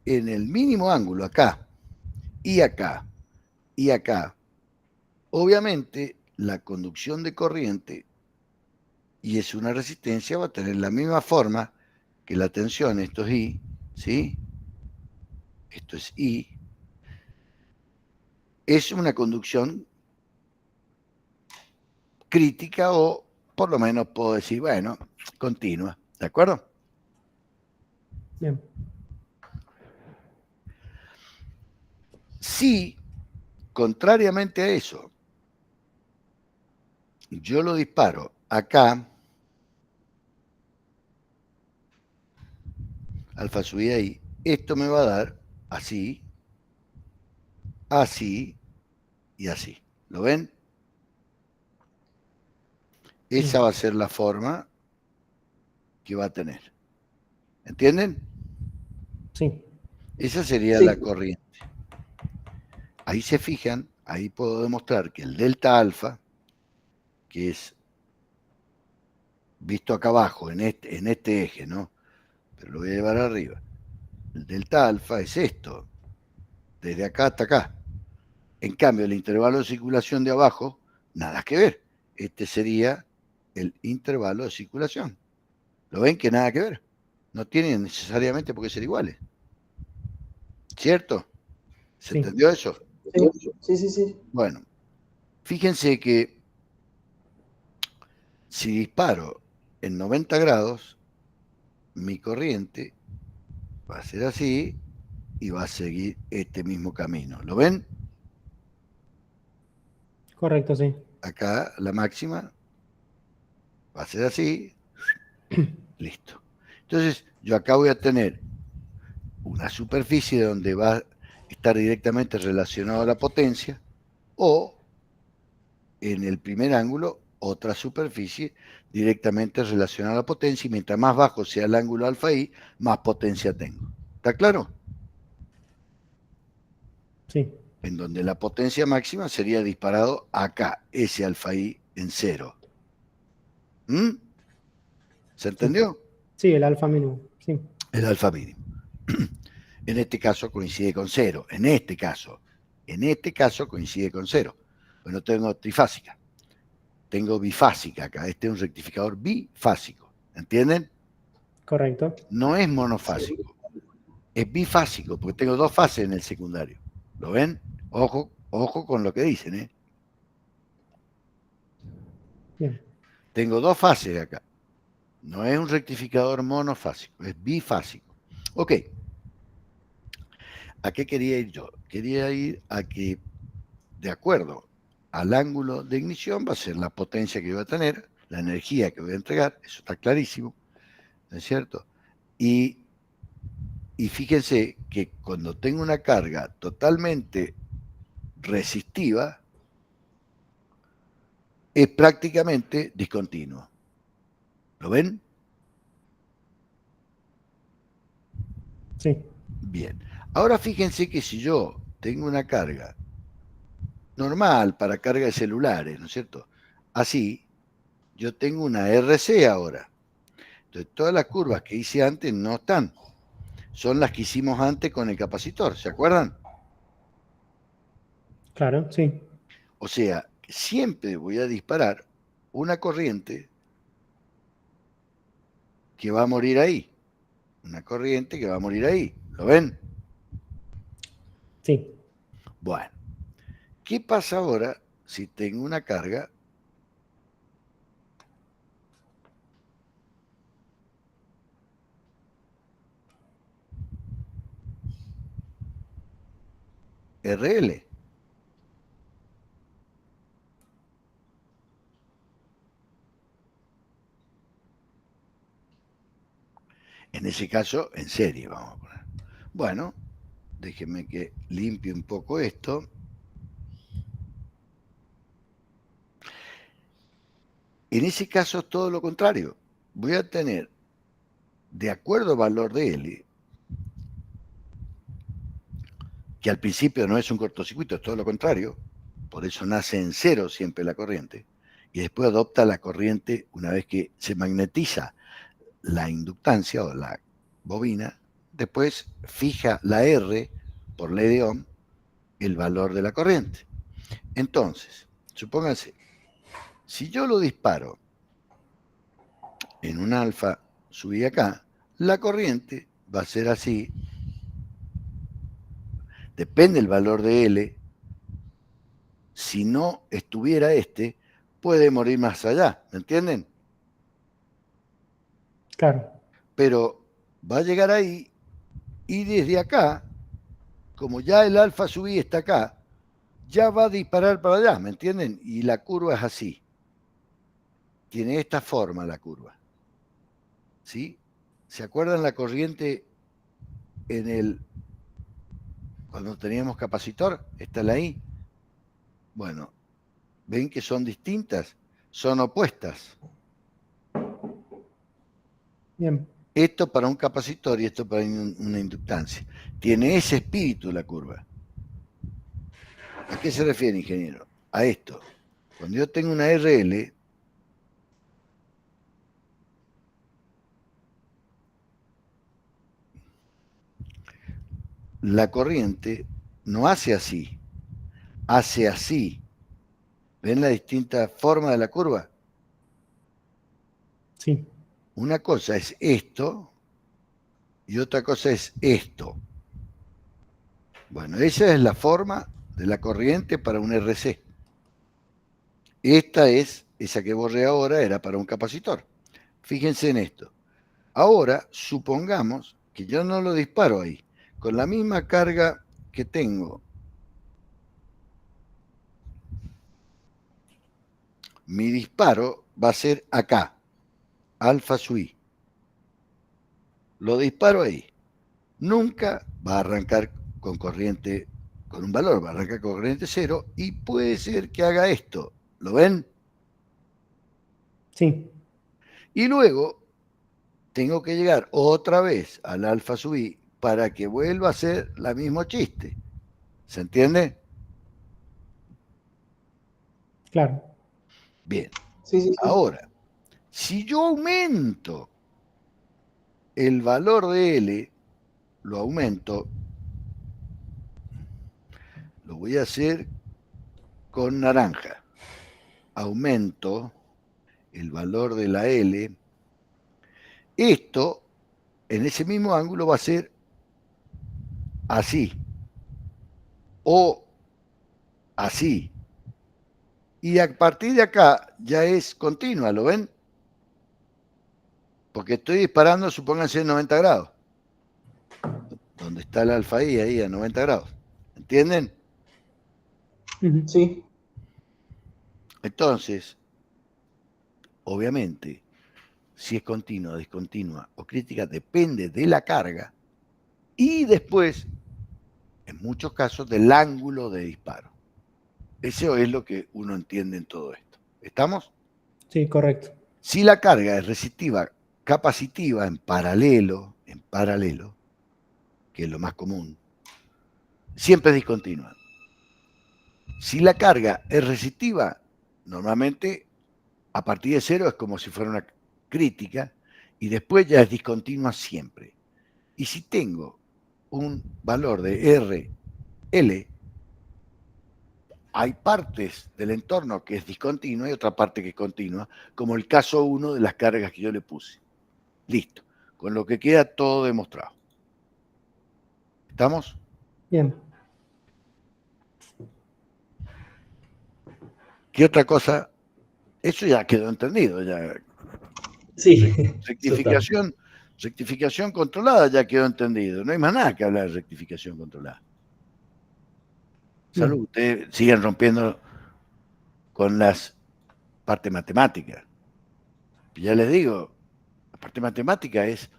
en el mínimo ángulo, acá, y acá, y acá. Obviamente, la conducción de corriente, y es una resistencia, va a tener la misma forma que la tensión, esto es I, ¿sí? Esto es I. Es una conducción crítica o por lo menos puedo decir, bueno, continua, ¿de acuerdo? bien. Si, contrariamente a eso, yo lo disparo acá, alfa subida ahí, esto me va a dar así, así y así. ¿Lo ven? Esa va a ser la forma que va a tener. ¿Entienden? Sí, Esa sería Sí. la corriente. Ahí se fijan, ahí puedo demostrar que el delta alfa, que es visto acá abajo, en este eje, ¿no? Pero lo voy a llevar arriba. El delta alfa es esto, desde acá hasta acá. En cambio, el intervalo de circulación de abajo, nada que ver. Este sería el intervalo de circulación. ¿Lo ven que nada que ver? No tienen necesariamente por qué ser iguales. ¿Cierto? ¿Se sí. entendió eso? Sí. Bueno, fíjense que si disparo en 90 grados, mi corriente Va a ser así y va a seguir este mismo camino. ¿Lo ven? Correcto, sí. Acá la máxima va a ser así. Listo. Entonces, yo acá voy a tener una superficie donde va a estar directamente relacionado a la potencia, o en el primer ángulo otra superficie directamente relacionada a la potencia, y mientras más bajo sea el ángulo alfa i, más potencia tengo. ¿Está claro? Sí. En donde la potencia máxima sería disparado acá, ese alfa i en cero. ¿Mm? ¿Se entendió? Sí, el alfa mínimo. Sí. El alfa mínimo. En este caso coincide con cero. En este caso coincide con cero. Pues no tengo trifásica. Tengo bifásica acá. Este es un rectificador bifásico. ¿Entienden? Correcto. No es monofásico. Es bifásico, porque tengo dos fases en el secundario. ¿Lo ven? Ojo, ojo con lo que dicen, ¿eh? Bien. Tengo dos fases acá. No es un rectificador monofásico, es bifásico. Ok. ¿A qué quería ir yo? Quería ir a que, de acuerdo al ángulo de ignición, va a ser la potencia que voy a tener, la energía que voy a entregar, eso está clarísimo, ¿no es cierto? Y fíjense que cuando tengo una carga totalmente resistiva, es prácticamente discontinuo. ¿Lo ven? Sí. Bien. Ahora fíjense que si yo tengo una carga normal para carga de celulares, ¿no es cierto? Así, yo tengo una RC ahora. Entonces, todas las curvas que hice antes no están. Son las que hicimos antes con el capacitor, ¿se acuerdan? Claro, sí. O sea, siempre voy a disparar una corriente que va a morir ahí. Una corriente que va a morir ahí. ¿Lo ven? Sí. Bueno, ¿qué pasa ahora si tengo una carga RL? En ese caso, en serie, vamos a poner. Bueno, déjenme que limpie un poco esto. En ese caso es todo lo contrario. Voy a tener, de acuerdo al valor de L, que al principio no es un cortocircuito, es todo lo contrario, por eso nace en cero siempre la corriente, y después adopta la corriente una vez que se magnetiza la inductancia o la bobina, después fija la R por ley de Ohm el valor de la corriente. Entonces, supónganse, si yo lo disparo en un alfa subí acá, la corriente va a ser así, depende del valor de L, si no estuviera este, puede morir más allá, ¿me entienden? Claro. Pero va a llegar ahí y desde acá, como ya el alfa subí está acá, ya va a disparar para allá, ¿me entienden? Y la curva es así. Tiene esta forma la curva. ¿Sí? ¿Se acuerdan la corriente en el cuando teníamos capacitor? Está la I. Bueno, ven que son distintas, son opuestas. Bien. Esto para un capacitor y esto para una inductancia. Tiene ese espíritu la curva. ¿A qué se refiere, ingeniero? A esto. Cuando yo tengo una RL, la corriente no hace así, hace así. ¿Ven la distinta forma de la curva? Sí. Una cosa es esto y otra cosa es esto. Bueno, esa es la forma de la corriente para un RC. Esta es, esa que borré ahora, era para un capacitor. Fíjense en esto. Ahora, supongamos que yo no lo disparo ahí, con la misma carga que tengo, mi disparo va a ser acá, alfa sub i. Lo disparo ahí. Nunca va a arrancar con corriente, con un valor, va a arrancar con corriente cero y puede ser que haga esto. ¿Lo ven? Sí, Y luego tengo que llegar otra vez al alfa sub i para que vuelva a ser la mismo chiste. ¿Se entiende? claro. Bien. Sí, sí, sí. Ahora, si yo aumento el valor de L, lo aumento, lo voy a hacer con naranja. Aumento el valor de la L. Esto, en ese mismo ángulo, va a ser así. O así. Y a partir de acá ya es continua, ¿lo ven? Porque estoy disparando, supónganse, en 90 grados. Donde está el alfa I, ahí a 90 grados. ¿Entienden? Ujú. Sí. Entonces, obviamente, si es continua, discontinua o crítica, depende de la carga y después, en muchos casos, del ángulo de disparo. Eso es lo que uno entiende en todo esto. ¿Estamos? Sí, correcto. Si la carga es resistiva, capacitiva en paralelo, que es lo más común, siempre es discontinua. Si la carga es resistiva, normalmente a partir de cero es como si fuera una crítica y después ya es discontinua siempre. Y si tengo un valor de RL, hay partes del entorno que es discontinua y otra parte que es continua, como el caso 1 de las cargas que yo le puse. Listo. Con lo que queda todo demostrado. ¿Estamos? Bien. ¿Qué otra cosa? Eso ya quedó entendido. Ya. Sí, eso está. Rectificación controlada ya quedó entendido. No hay más nada que hablar de rectificación controlada. Bien. Salud, ustedes siguen rompiendo con las partes matemáticas. Ya les digo, la parte matemática es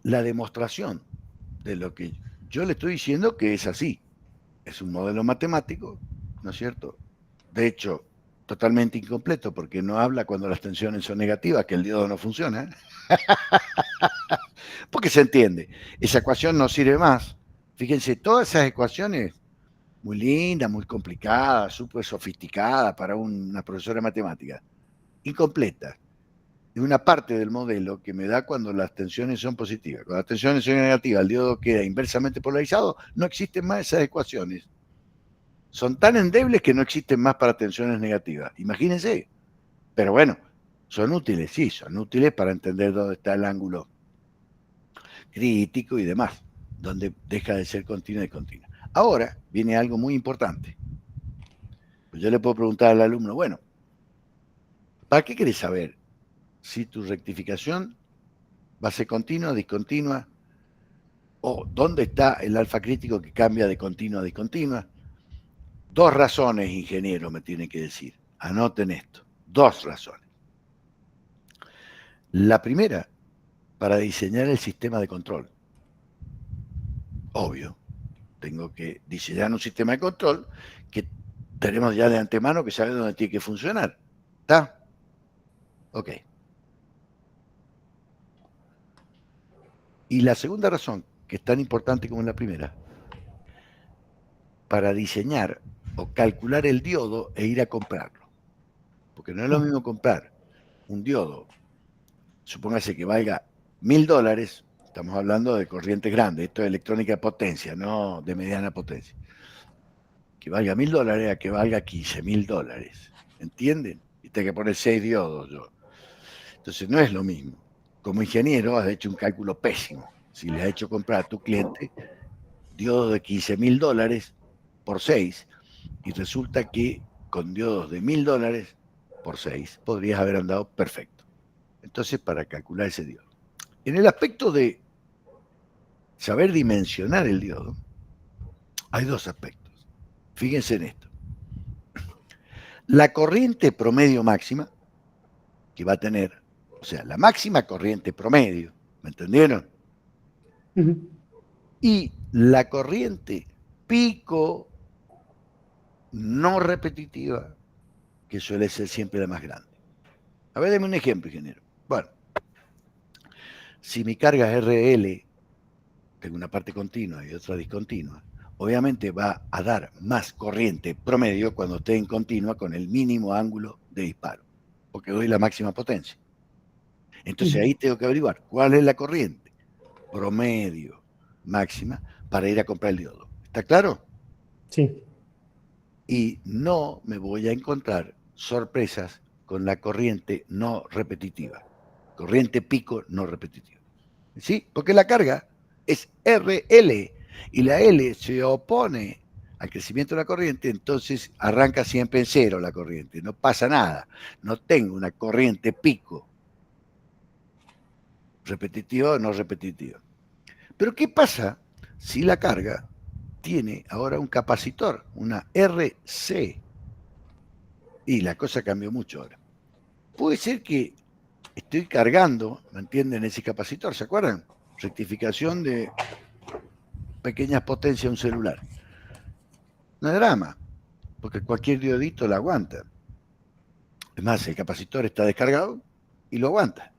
la demostración de lo que yo le estoy diciendo que es así. Es un modelo matemático, ¿no es cierto? De hecho, totalmente incompleto porque no habla cuando las tensiones son negativas, que el diodo no funciona. Porque se entiende, esa ecuación no sirve más. Fíjense, todas esas ecuaciones muy lindas, muy complicadas, súper sofisticadas para una profesora de matemáticas, incompletas. Es una parte del modelo que me da cuando las tensiones son positivas. Cuando las tensiones son negativas, el diodo queda inversamente polarizado, no existen más esas ecuaciones. Son tan endebles que no existen más para tensiones negativas. Imagínense. Pero bueno, son útiles, sí, son útiles para entender dónde está el ángulo crítico y demás, donde deja de ser continua y continua. Ahora viene algo muy importante. Pues yo le puedo preguntar al alumno, bueno, ¿para qué querés saber si tu rectificación va a ser continua, discontinua, o dónde está el alfa crítico que cambia de continua a discontinua? Dos razones, ingeniero, me tiene que decir. Anoten esto. Dos razones. La primera, para diseñar el sistema de control. Obvio, tengo que diseñar un sistema de control que tenemos ya de antemano que sabe dónde tiene que funcionar. ¿Está? Ok. Y la segunda razón, que es tan importante como la primera, para diseñar o calcular el diodo e ir a comprarlo. Porque no es lo mismo comprar un diodo, supóngase que valga $1000, estamos hablando de corrientes grandes, esto es electrónica de potencia, no de mediana potencia, que valga $1000 a que valga $15.000. ¿Entienden? Y tengo que poner 6 diodos yo. Entonces no es lo mismo. Como ingeniero has hecho un cálculo pésimo. Si le has hecho comprar a tu cliente diodos de $15.000 por 6 y resulta que con diodos de $1000 por 6 podrías haber andado perfecto. Entonces, para calcular ese diodo. En el aspecto de saber dimensionar el diodo, hay dos aspectos. Fíjense en esto. La corriente promedio máxima que va a tener, o sea, la máxima corriente promedio, ¿me entendieron? Ujú. Y la corriente pico no repetitiva, que suele ser siempre la más grande. A ver, deme un ejemplo, ingeniero. Bueno, si mi carga es RL, tengo una parte continua y otra discontinua, obviamente va a dar más corriente promedio cuando esté en continua con el mínimo ángulo de disparo, porque doy la máxima potencia. Entonces ahí tengo que averiguar cuál es la corriente promedio máxima para ir a comprar el diodo. ¿Está claro? Sí. Y no me voy a encontrar sorpresas con la corriente no repetitiva. Corriente pico no repetitiva. ¿Sí? Porque la carga es RL y la L se opone al crecimiento de la corriente, entonces arranca siempre en cero la corriente. No pasa nada. No tengo una corriente pico repetitiva o no repetitiva. Pero ¿qué pasa si la carga tiene ahora un capacitor, una RC? Y la cosa cambió mucho ahora. Puede ser que estoy cargando, ¿me entienden? Ese capacitor, ¿se acuerdan? Rectificación de pequeñas potencias de un celular. No es drama, porque cualquier diodito la aguanta. Es más, el capacitor está descargado y lo aguanta.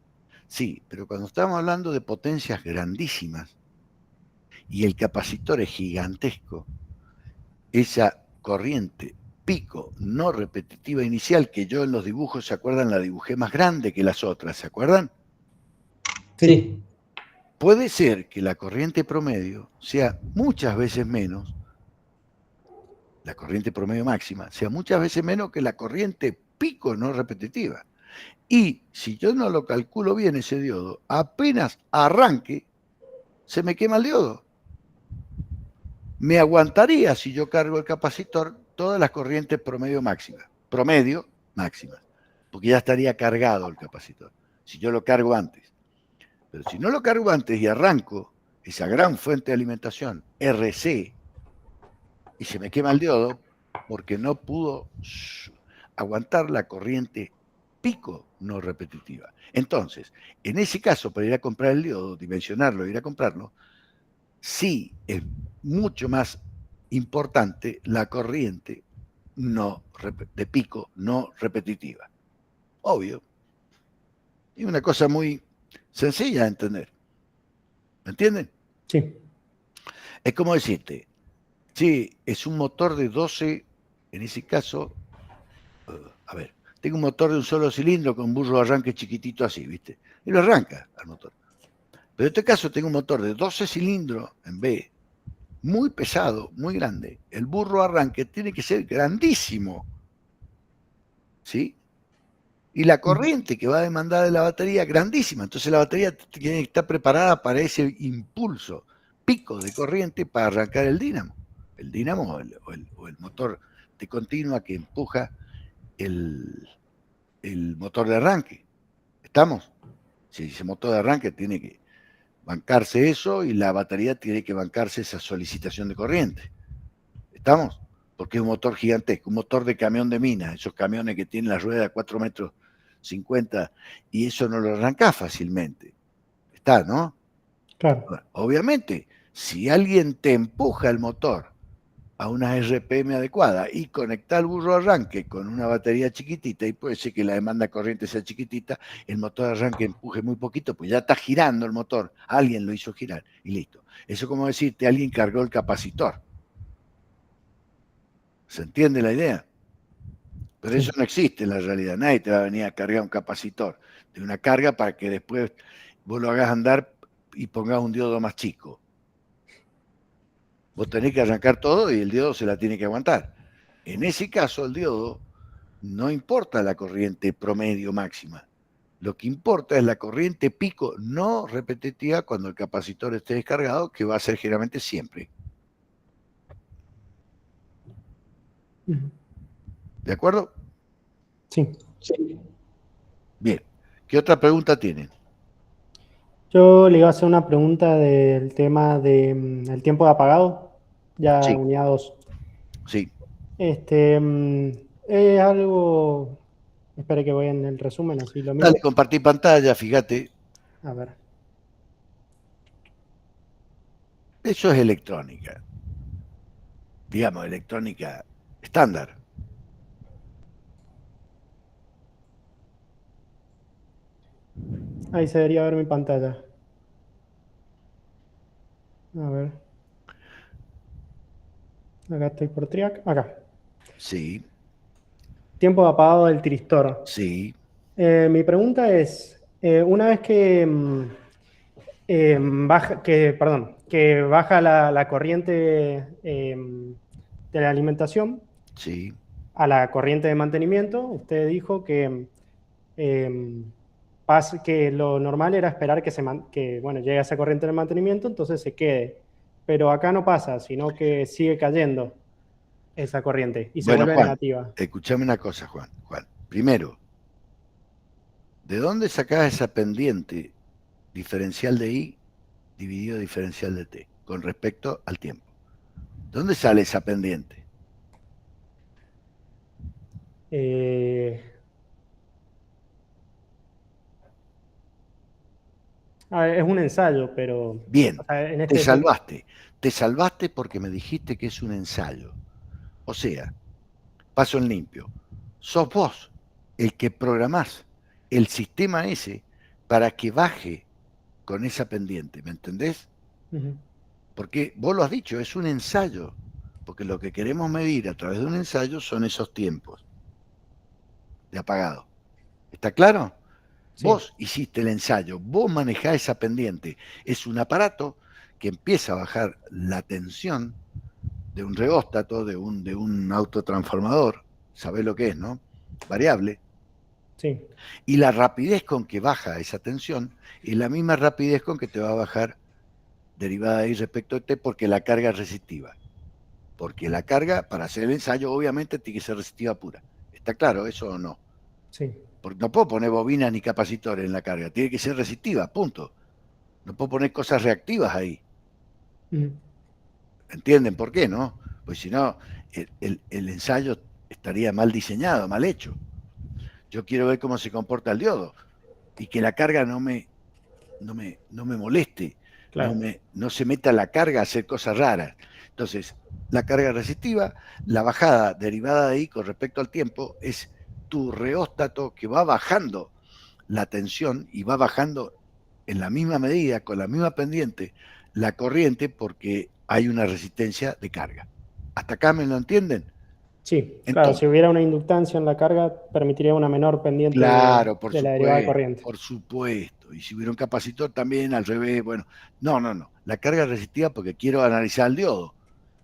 Sí, pero cuando estamos hablando de potencias grandísimas y el capacitor es gigantesco, esa corriente pico no repetitiva inicial que yo en los dibujos, ¿se acuerdan? La dibujé más grande que las otras, ¿se acuerdan? Sí. Puede ser que la corriente promedio sea muchas veces menos, la corriente promedio máxima, sea muchas veces menos que la corriente pico no repetitiva. Y si yo no lo calculo bien ese diodo, apenas arranque, se me quema el diodo. Me aguantaría si yo cargo el capacitor todas las corrientes promedio máximas, porque ya estaría cargado el capacitor, si yo lo cargo antes. Pero si no lo cargo antes y arranco esa gran fuente de alimentación, RC, y se me quema el diodo porque no pudo aguantar la corriente pico no repetitiva. Entonces, en ese caso, para ir a comprar el diodo, dimensionarlo, ir a comprarlo, sí es mucho más importante la corriente de pico no repetitiva. Obvio. Y una cosa muy sencilla de entender. ¿Me entienden? Sí. Es como decirte, sí, es un motor de 12, en ese caso, a ver, tengo un motor de un solo cilindro con un burro de arranque chiquitito así, ¿viste? Y lo arranca al motor. Pero en este caso tengo un motor de 12 cilindros en B, muy pesado, muy grande. El burro de arranque tiene que ser grandísimo, ¿sí? Y la corriente que va a demandar de la batería, grandísima. Entonces la batería tiene que estar preparada para ese impulso, pico de corriente para arrancar el dínamo. El dínamo o el motor de continua que empuja el motor de arranque. ¿Estamos? Si ese motor de arranque tiene que bancarse eso y la batería tiene que bancarse esa solicitación de corriente. ¿Estamos? Porque es un motor gigantesco, un motor de camión de minas, esos camiones que tienen la rueda de 4 metros 50 y eso no lo arranca fácilmente. Está, ¿no? Claro. Bueno, obviamente, si alguien te empuja el motor a una RPM adecuada y conectar el burro de arranque con una batería chiquitita, y puede ser que la demanda de corriente sea chiquitita, el motor de arranque empuje muy poquito, pues ya está girando el motor, alguien lo hizo girar y listo. Eso como decirte, alguien cargó el capacitor. ¿Se entiende la idea? Pero eso Sí. no existe en la realidad. Nadie te va a venir a cargar un capacitor de una carga para que después vos lo hagas andar y pongas un diodo más chico. Vos tenés que arrancar todo y el diodo se la tiene que aguantar. En ese caso, el diodo no importa la corriente promedio máxima. Lo que importa es la corriente pico no repetitiva cuando el capacitor esté descargado, que va a ser generalmente siempre. ¿De acuerdo? Sí. Sí. Bien. ¿Qué otra pregunta tienen? Yo le iba a hacer una pregunta del tema del tiempo de apagado, ya Sí, unidad 2. sí. Es algo... Espere que voy en el resumen, así lo miro. Dale, compartí pantalla, fíjate. A ver. Eso es electrónica. Digamos, electrónica estándar. Ahí se debería ver mi pantalla. A ver. Acá estoy por triac. Acá. Sí, Tiempo de apagado del tiristor. sí, Mi pregunta es, una vez que, que baja la corriente de la alimentación sí. a la corriente de mantenimiento, usted dijo eh, que lo normal era esperar que bueno, llegue a esa corriente de mantenimiento, entonces se quede. Pero acá no pasa, sino que sigue cayendo esa corriente y se Bueno, vuelve Juan, negativa. escúchame una cosa, Juan. Juan, primero, ¿de dónde sacás esa pendiente diferencial de I dividido diferencial de T con respecto al tiempo? ¿Dónde sale esa pendiente? Eh, es un ensayo, pero o Bien, sea, en te este ejemplo, salvaste. Te salvaste porque me dijiste que es un ensayo. O sea, paso en limpio. Sos vos el que programás el sistema ese para que baje con esa pendiente, ¿me entendés? ujú, Porque vos lo has dicho, es un ensayo. Porque lo que queremos medir a través de un ensayo son esos tiempos de apagado. ¿Está claro? sí, Vos hiciste el ensayo, vos manejás esa pendiente. Es un aparato que empieza a bajar la tensión de un reóstato, de un autotransformador, sabés lo que es, ¿no? Variable. sí, Y la rapidez con que baja esa tensión es la misma rapidez con que te va a bajar derivada de I respecto de T porque la carga es resistiva. Porque la carga, para hacer el ensayo, obviamente tiene que ser resistiva pura. ¿Está claro eso o no? sí, Porque no puedo poner bobinas ni capacitores en la carga, tiene que ser resistiva, punto. No puedo poner cosas reactivas ahí. ujú, ¿Entienden por qué, no? Pues si no, el ensayo estaría mal diseñado, mal hecho. Yo quiero ver cómo se comporta el diodo y que la carga no me moleste, claro, no se meta la carga a hacer cosas raras. Entonces, la carga resistiva, la bajada derivada de ahí con respecto al tiempo es tu reóstato que va bajando la tensión y va bajando en la misma medida, con la misma pendiente, la corriente porque hay una resistencia de carga. ¿Hasta acá me lo entienden? sí, claro, si Entonces, hubiera una inductancia en la carga, permitiría una menor pendiente claro, de la derivada de corriente. por supuesto. Y si hubiera un capacitor también al revés, bueno, no. La carga resistiva porque quiero analizar el diodo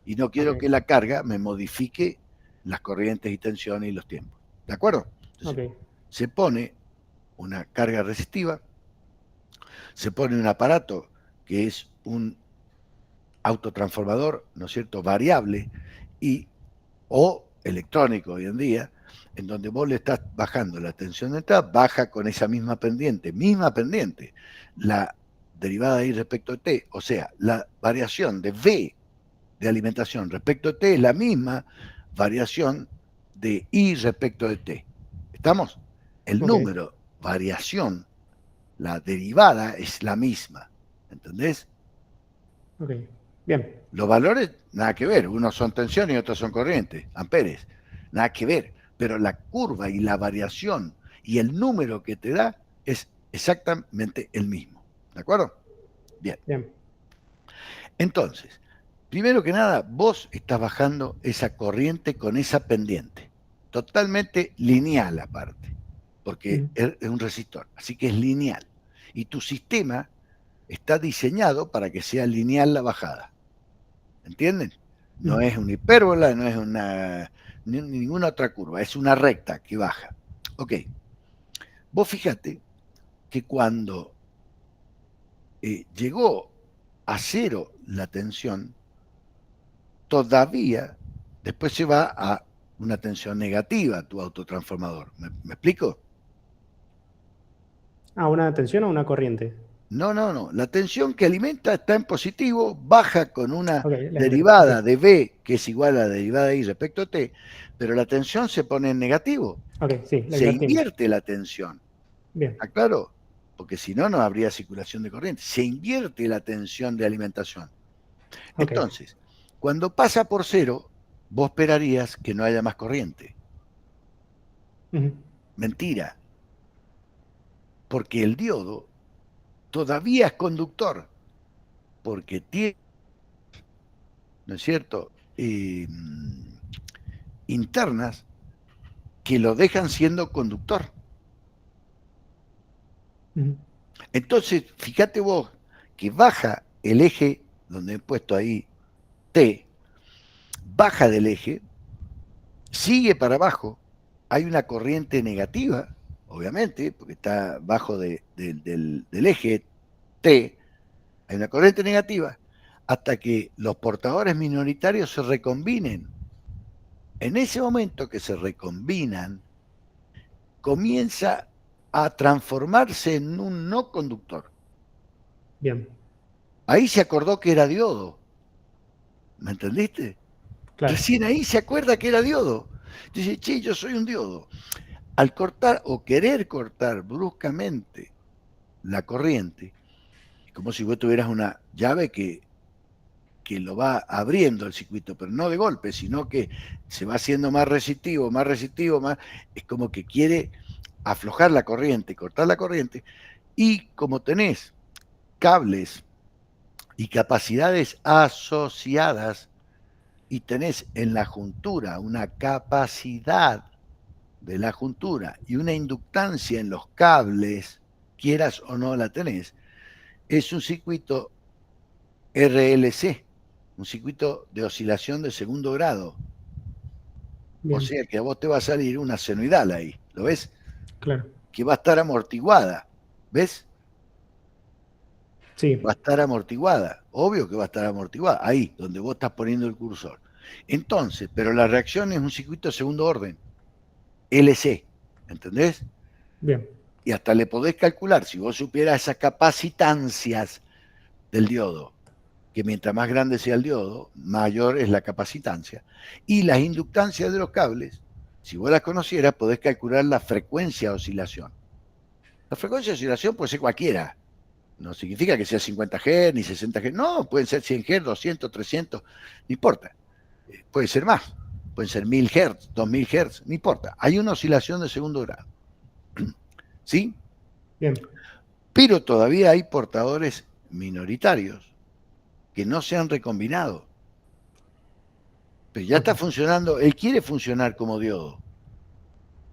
y no quiero Ok, que la carga me modifique las corrientes y tensiones y los tiempos. ¿De acuerdo? Entonces, ok, se pone una carga resistiva, se pone un aparato que es un autotransformador, ¿no es cierto?, variable y o electrónico hoy en día, en donde vos le estás bajando la tensión de entrada, baja con esa misma pendiente, la derivada de I respecto de T, o sea, la variación de V de alimentación respecto de T es la misma variación de I respecto de T. ¿Estamos? El ok, número, variación, la derivada es la misma. ¿Entendés? ok. Bien, Los valores, nada que ver. Unos son tensión y otros son corrientes, amperes. Nada que ver. Pero la curva y la variación y el número que te da es exactamente el mismo. ¿De acuerdo? Bien. bien. Entonces, primero que nada, vos estás bajando esa corriente con esa pendiente. Totalmente lineal aparte. Porque Ujú, es un resistor. Así que es lineal. Y tu sistema está diseñado para que sea lineal la bajada. ¿Entienden? No ujú, es una hipérbola, no es ninguna otra curva, es una recta que baja. Ok, vos fíjate que cuando llegó a cero la tensión, todavía después se va a una tensión negativa tu autotransformador. ¿Me explico? ¿A una tensión o una corriente? No. La tensión que alimenta está en positivo, baja con una Ok, la derivada invertí. de B, que es igual a la derivada de I respecto a T, pero la tensión se pone en negativo. Ok, sí, la Se invertimos. invierte la tensión. Bien. ¿Está claro? Porque si no, no habría circulación de corriente. Se invierte la tensión de alimentación. Ok. Entonces, cuando pasa por cero, vos esperarías que no haya más corriente. Ujú. Mentira. Porque el diodo todavía es conductor. Porque tiene, ¿no es cierto?, internas que lo dejan siendo conductor. Ujú. Entonces, fíjate vos que baja el eje, donde he puesto ahí T, baja del eje, sigue para abajo, hay una corriente negativa, obviamente, porque está bajo del eje T, hay una corriente negativa, hasta que los portadores minoritarios se recombinen. En ese momento que se recombinan, comienza a transformarse en un no conductor. Bien. Ahí se acordó que era diodo. ¿Me entendiste? Claro. Recién ahí se acuerda que era diodo. Dice, che, yo soy un diodo. Al cortar o querer cortar bruscamente la corriente, es como si vos tuvieras una llave que lo va abriendo el circuito, pero no de golpe, sino que se va haciendo más resistivo, más, es como que quiere aflojar la corriente, cortar la corriente, y como tenés cables y capacidades asociadas, y tenés en la juntura una capacidad de la juntura y una inductancia en los cables, quieras o no la tenés, es un circuito RLC, un circuito de oscilación de segundo grado. O Bien. sea que a vos te va a salir una senoidal ahí, ¿lo ves? Claro. Que va a estar amortiguada, ¿ves? Va Sí. a estar amortiguada, obvio que va a estar amortiguada, ahí, donde vos estás poniendo el cursor. Entonces, pero la reacción es un circuito de segundo orden, LC, ¿entendés? Bien. Y hasta le podés calcular, si vos supieras esas capacitancias del diodo, que mientras más grande sea el diodo, mayor es la capacitancia. Y las inductancias de los cables, si vos las conocieras, podés calcular la frecuencia de oscilación. La frecuencia de oscilación puede ser cualquiera. No significa que sea 50 Hz ni 60 Hz. No, pueden ser 100 Hz, 200, 300, no importa. Puede ser más. Pueden ser 1000 Hz, 2000 Hz, no importa. Hay una oscilación de segundo grado. ¿Sí? Bien. Pero todavía hay portadores minoritarios que no se han recombinado. Pero ya Ok. está funcionando, él quiere funcionar como diodo,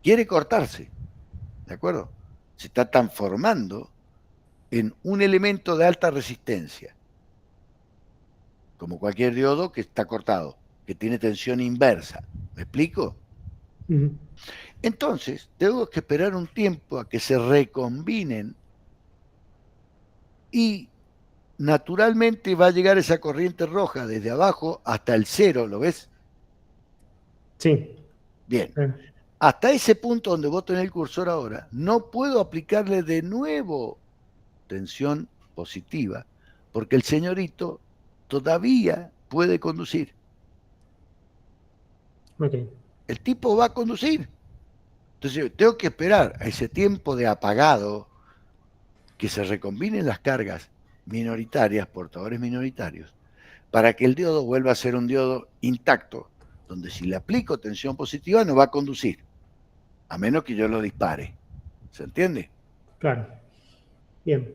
quiere cortarse, ¿de acuerdo? Se está transformando en un elemento de alta resistencia, como cualquier diodo que está cortado, que tiene tensión inversa. ¿Me explico? Ujú. Entonces, tengo que esperar un tiempo a que se recombinen y naturalmente va a llegar esa corriente roja desde abajo hasta el cero, ¿lo ves? Sí. Bien. Hasta ese punto donde vos tenés el cursor ahora, no puedo aplicarle de nuevo tensión positiva, porque el señorito todavía puede conducir. Ok. El tipo va a conducir. Entonces tengo que esperar a ese tiempo de apagado que se recombinen las cargas minoritarias, portadores minoritarios, para que el diodo vuelva a ser un diodo intacto, donde si le aplico tensión positiva no va a conducir, a menos que yo lo dispare. ¿Se entiende? Claro. Bien.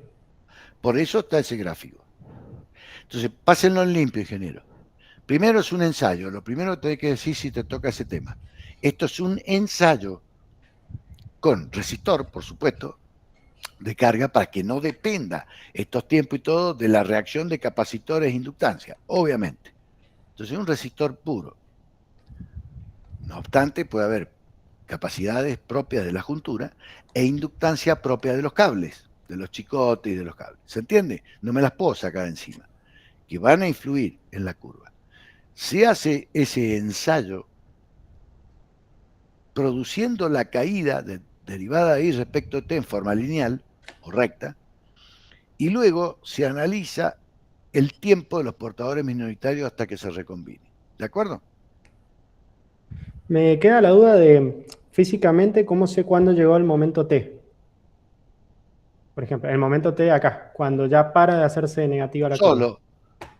Por eso está ese gráfico. Entonces, pásenlo en limpio, ingeniero. Primero es un ensayo. Lo primero que te hay que decir si te toca ese tema. Esto es un ensayo con resistor, por supuesto, de carga para que no dependa estos tiempos y todo de la reacción de capacitores e inductancia, obviamente. Entonces, un resistor puro. No obstante, puede haber capacidades propias de la juntura e inductancia propia de los cables, de los chicotes y de los cables. ¿Se entiende? No me las puedo sacar encima, que van a influir en la curva. Se hace ese ensayo produciendo la caída derivada de I respecto a T en forma lineal o recta, y luego se analiza el tiempo de los portadores minoritarios hasta que se recombine. ¿De acuerdo? Me queda la duda de, físicamente, ¿cómo sé cuándo llegó el momento T? Por ejemplo, el momento T acá, cuando ya para de hacerse negativa la curva.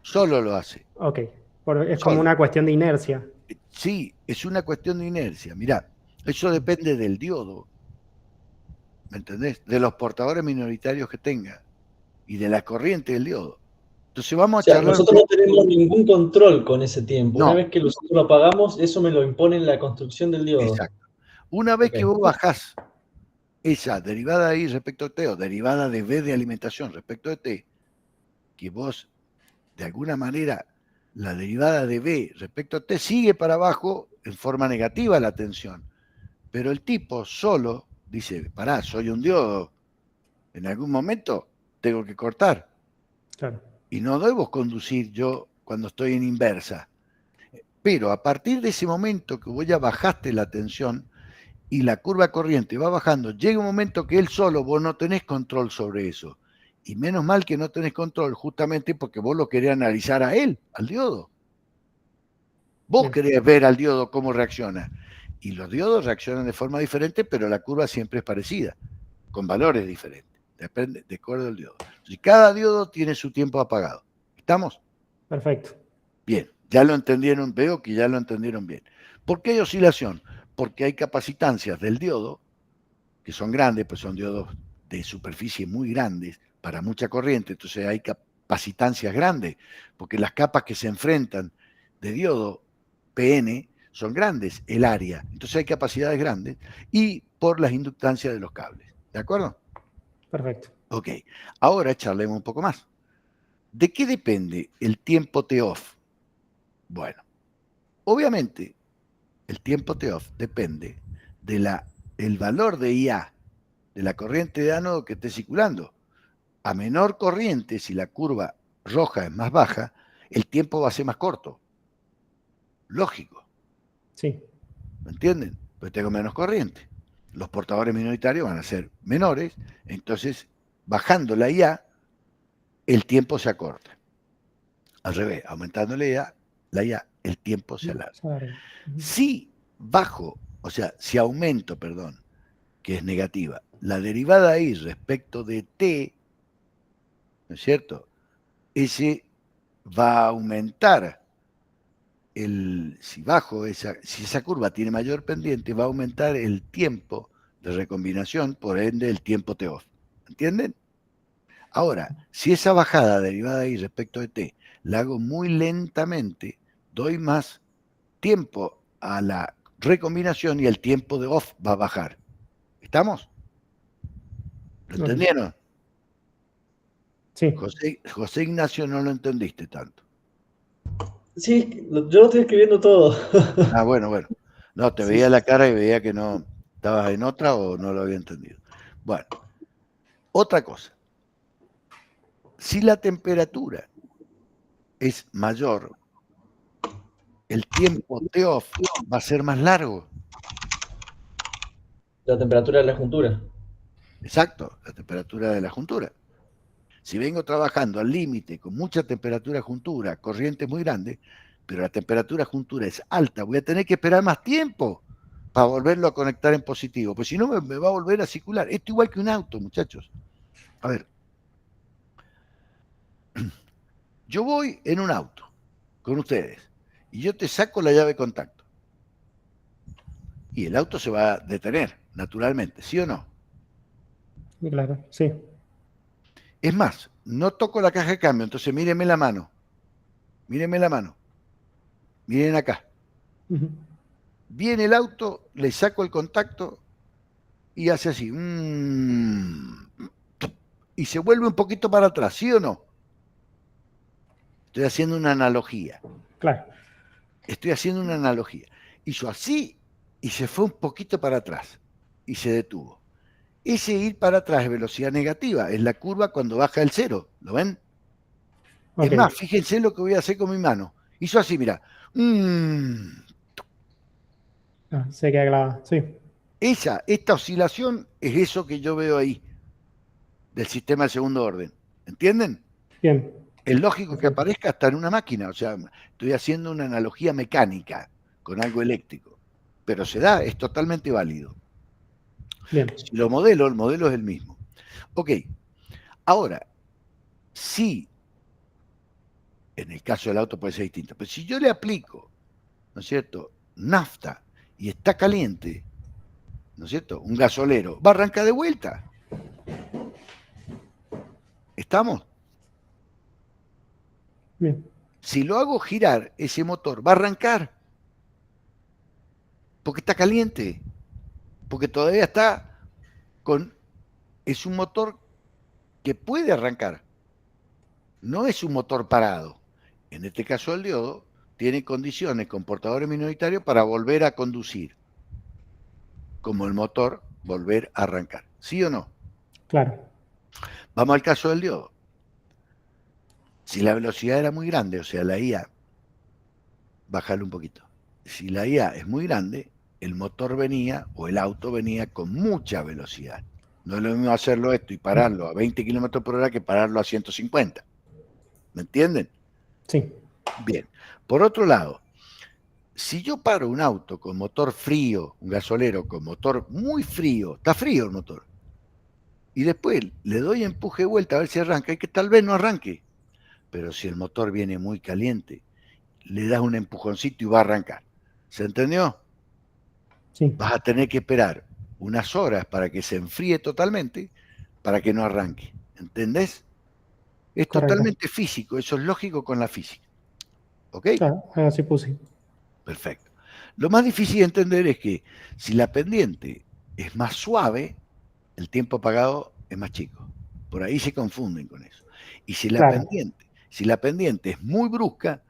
Solo lo hace. Ok, es como Solo. una cuestión de inercia. Sí, es una cuestión de inercia. Mirá, eso depende del diodo, ¿me entendés? De los portadores minoritarios que tenga y de la corriente del diodo. Entonces O vamos a sea, charlar un nosotros no poco. tenemos ningún control con ese tiempo. Una No, vez que nosotros lo apagamos, eso me lo impone en la construcción del diodo. exacto. Una vez Ok. que vos bajás esa derivada de I respecto a T o derivada de B de alimentación respecto de T, que vos de alguna manera la derivada de B respecto a T sigue para abajo en forma negativa la tensión, pero el tipo solo dice, pará, soy un diodo, en algún momento tengo que cortar Claro. y no debo conducir yo cuando estoy en inversa. Pero a partir de ese momento que vos ya bajaste la tensión y la curva corriente va bajando, llega un momento que él solo, vos no tenés control sobre eso. Y menos mal que no tenés control justamente porque vos lo querés analizar a él, al diodo. Vos Bien. querés ver al diodo cómo reacciona. Y los diodos reaccionan de forma diferente, pero la curva siempre es parecida, con valores diferentes. Depende, de acuerdo al diodo. Entonces, cada diodo tiene su tiempo apagado. ¿Estamos? Perfecto. Bien, ya lo entendieron, veo que ya lo entendieron bien. ¿Por qué hay oscilación? Porque hay capacitancias del diodo, que son grandes, pues son diodos de superficie muy grandes, para mucha corriente, entonces hay capacitancias grandes, porque las capas que se enfrentan de diodo PN son grandes, el área, entonces hay capacidades grandes, y por las inductancias de los cables. ¿De acuerdo? Perfecto. Ok, ahora charlemos un poco más. ¿De qué depende el tiempo T-off? Bueno, obviamente el tiempo T-off depende del valor de IA, de la corriente de ánodo que esté circulando. A menor corriente, si la curva roja es más baja, el tiempo va a ser más corto. Lógico, Sí. ¿me entienden? Pues tengo menos corriente. Los portadores minoritarios van a ser menores, entonces bajando la IA, el tiempo se acorta. Al revés, aumentando la IA, el tiempo se alarga. Si bajo, o sea, si aumento, perdón, que es negativa, la derivada I respecto de T, ¿no es cierto? Ese va a aumentar si esa curva tiene mayor pendiente, va a aumentar el tiempo de recombinación, por ende el tiempo T-off. ¿Entienden? Ahora, si esa bajada derivada I respecto de T la hago muy lentamente, doy más tiempo a la recombinación y el tiempo de off va a bajar. ¿Estamos? ¿Lo entendieron? Sí. José Ignacio no lo entendiste tanto. Sí, yo lo estoy escribiendo todo. Ah, bueno. No, te veía la cara y veía que no estabas en otra o no lo había entendido. Bueno, otra cosa. Si la temperatura es mayor, el tiempo T-off va a ser más largo. La temperatura de la juntura. Exacto, la temperatura de la juntura. Si vengo trabajando al límite con mucha temperatura juntura, corriente muy grande, pero la temperatura juntura es alta, voy a tener que esperar más tiempo para volverlo a conectar en positivo, pues si no me va a volver a circular. Esto igual que un auto, muchachos. A ver, yo voy en un auto con ustedes y yo te saco la llave de contacto y el auto se va a detener, naturalmente, ¿sí o no? Claro, sí. Es más, no toco la caja de cambio, entonces mírenme la mano. Mírenme la mano. Miren acá. Viene el auto, le saco el contacto y hace así. Y se vuelve un poquito para atrás, ¿sí o no? Estoy haciendo una analogía. Claro. Estoy haciendo una analogía. Hizo así y se fue un poquito para atrás y se detuvo. Ese ir para atrás es velocidad negativa, es la curva cuando baja el cero, ¿lo ven? Okay. Es más, fíjense lo que voy a hacer con mi mano. Hizo así, mira. Se queda clavada, sí. Esta oscilación es eso que yo veo ahí, del sistema de segundo orden. ¿Entienden? Bien. Es lógico que aparezca hasta en una máquina, o sea, estoy haciendo una analogía mecánica con algo eléctrico, pero se da, es totalmente válido. Bien. Si lo modelo, el modelo es el mismo. Ok, ahora, sí, en el caso del auto puede ser distinto, pero si yo le aplico, ¿no es cierto?, nafta y está caliente, ¿no es cierto?, un gasolero, va a arrancar de vuelta. ¿Estamos? Bien. Si lo hago girar, ese motor va a arrancar, porque está caliente, porque todavía está con... Es un motor que puede arrancar, no es un motor parado. En este caso el diodo tiene condiciones, comportadores minoritarios para volver a conducir, como el motor volver a arrancar. ¿Sí o no? Claro. Vamos al caso del diodo. Si la velocidad era muy grande, o sea, la IA, bájale un poquito. Si la IA es muy grande, el motor venía o el auto venía con mucha velocidad. No es lo mismo hacerlo esto y pararlo a 20 kilómetros por hora que pararlo a 150. ¿Me entienden? Sí. Bien. Por otro lado, si yo paro un auto con motor frío, un gasolero con motor muy frío, está frío el motor, y después le doy empuje de vuelta a ver si arranca, y que tal vez no arranque, pero si el motor viene muy caliente, le das un empujoncito y va a arrancar. ¿Se entendió? Sí. Vas a tener que esperar unas horas para que se enfríe totalmente para que no arranque. ¿Entendés? Es Correcto. totalmente físico, eso es lógico con la física. ¿Ok? Claro, así puse. Perfecto. Lo más difícil de entender es que si la pendiente es más suave, el tiempo apagado es más chico. Por ahí se confunden con eso. Y Claro. si la pendiente es muy brusca,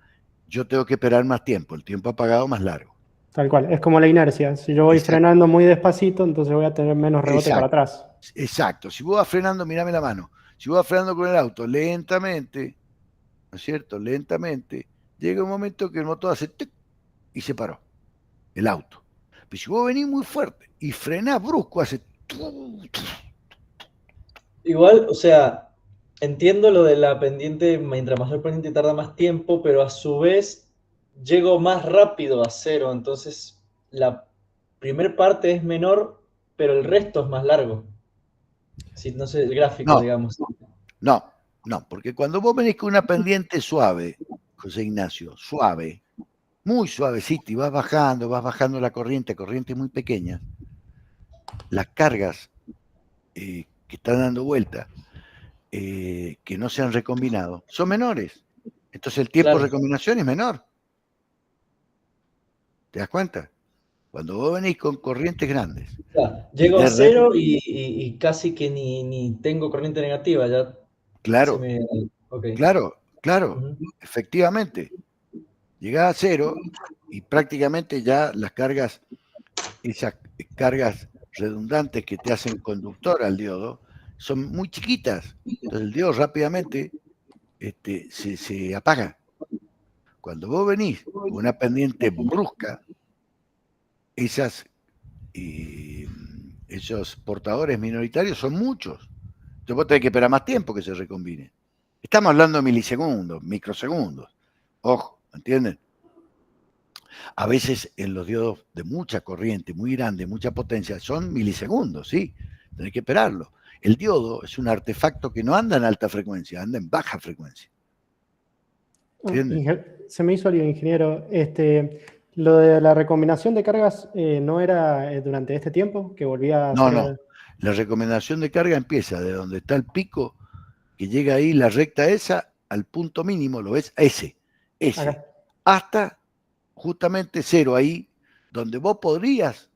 yo tengo que esperar más tiempo, el tiempo apagado más largo. Tal cual. Es como la inercia. Si yo voy Exacto, frenando muy despacito, entonces voy a tener menos rebote para exacto, atrás. exacto. Si vos vas frenando, mirame la mano, si vos vas frenando con el auto lentamente, ¿no es cierto? Lentamente, llega un momento que el motor hace tic y se paró, el auto. Pero si vos venís muy fuerte y frenás brusco, hace... Igual, o sea, entiendo lo de la pendiente, mientras mayor pendiente tarda más tiempo, pero a su vez llego más rápido a cero, entonces la primer parte es menor, pero el resto es más largo. Si no sé, el gráfico, No, digamos. no, no, porque cuando vos venís con una pendiente suave, José Ignacio, suave, muy suavecita y vas bajando la corriente muy pequeña, las cargas que están dando vuelta, que no se han recombinado, son menores. Entonces el tiempo de Claro. recombinación es menor. ¿Te das cuenta? Cuando vos venís con corrientes grandes y Llego a cero y casi que ni tengo corriente negativa, ya se claro, me... Ok. claro, Ujú. efectivamente, llegás a cero y prácticamente ya las cargas, esas cargas redundantes que te hacen conductor al diodo, son muy chiquitas. Entonces el diodo rápidamente se apaga. Cuando vos venís con una pendiente brusca, esas, eh, esos portadores minoritarios son muchos. Entonces vos tenés que esperar más tiempo que se recombine. Estamos hablando de milisegundos, microsegundos. Ojo, ¿entienden? A veces en los diodos de mucha corriente, muy grande, mucha potencia, son milisegundos, ¿sí? Tenés que esperarlo. El diodo es un artefacto que no anda en alta frecuencia, anda en baja frecuencia. ¿Entienden? Se me hizo algo, ingeniero. Lo de la recombinación de cargas no era durante este tiempo que volvía a No, hacer. no. La recomendación de carga empieza de donde está el pico, que llega ahí la recta esa, al punto mínimo, ¿lo ves? Ese, Acá. hasta justamente cero, ahí, donde vos podrías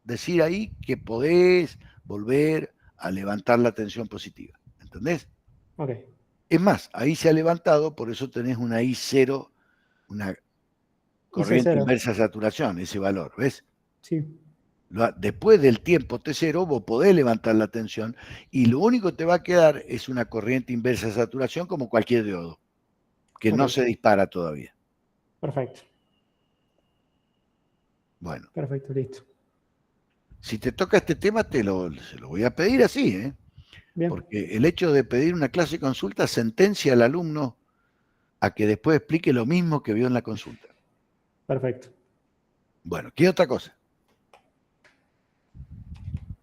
decir ahí que podés volver a levantar la tensión positiva. ¿Entendés? Ok. Es más, ahí se ha levantado, por eso tenés una I0, una Hice corriente cero. inversa de saturación, ese valor, ¿ves? Sí. Después del tiempo T0 vos podés levantar la tensión y lo único que te va a quedar es una corriente inversa de saturación como cualquier diodo, que Ok. no se dispara todavía. Perfecto. Bueno, Perfecto, listo. si te toca este tema se lo voy a pedir así, ¿eh? Bien, Porque el hecho de pedir una clase de consulta sentencia al alumno a que después explique lo mismo que vio en la consulta. perfecto. Bueno, ¿qué otra cosa?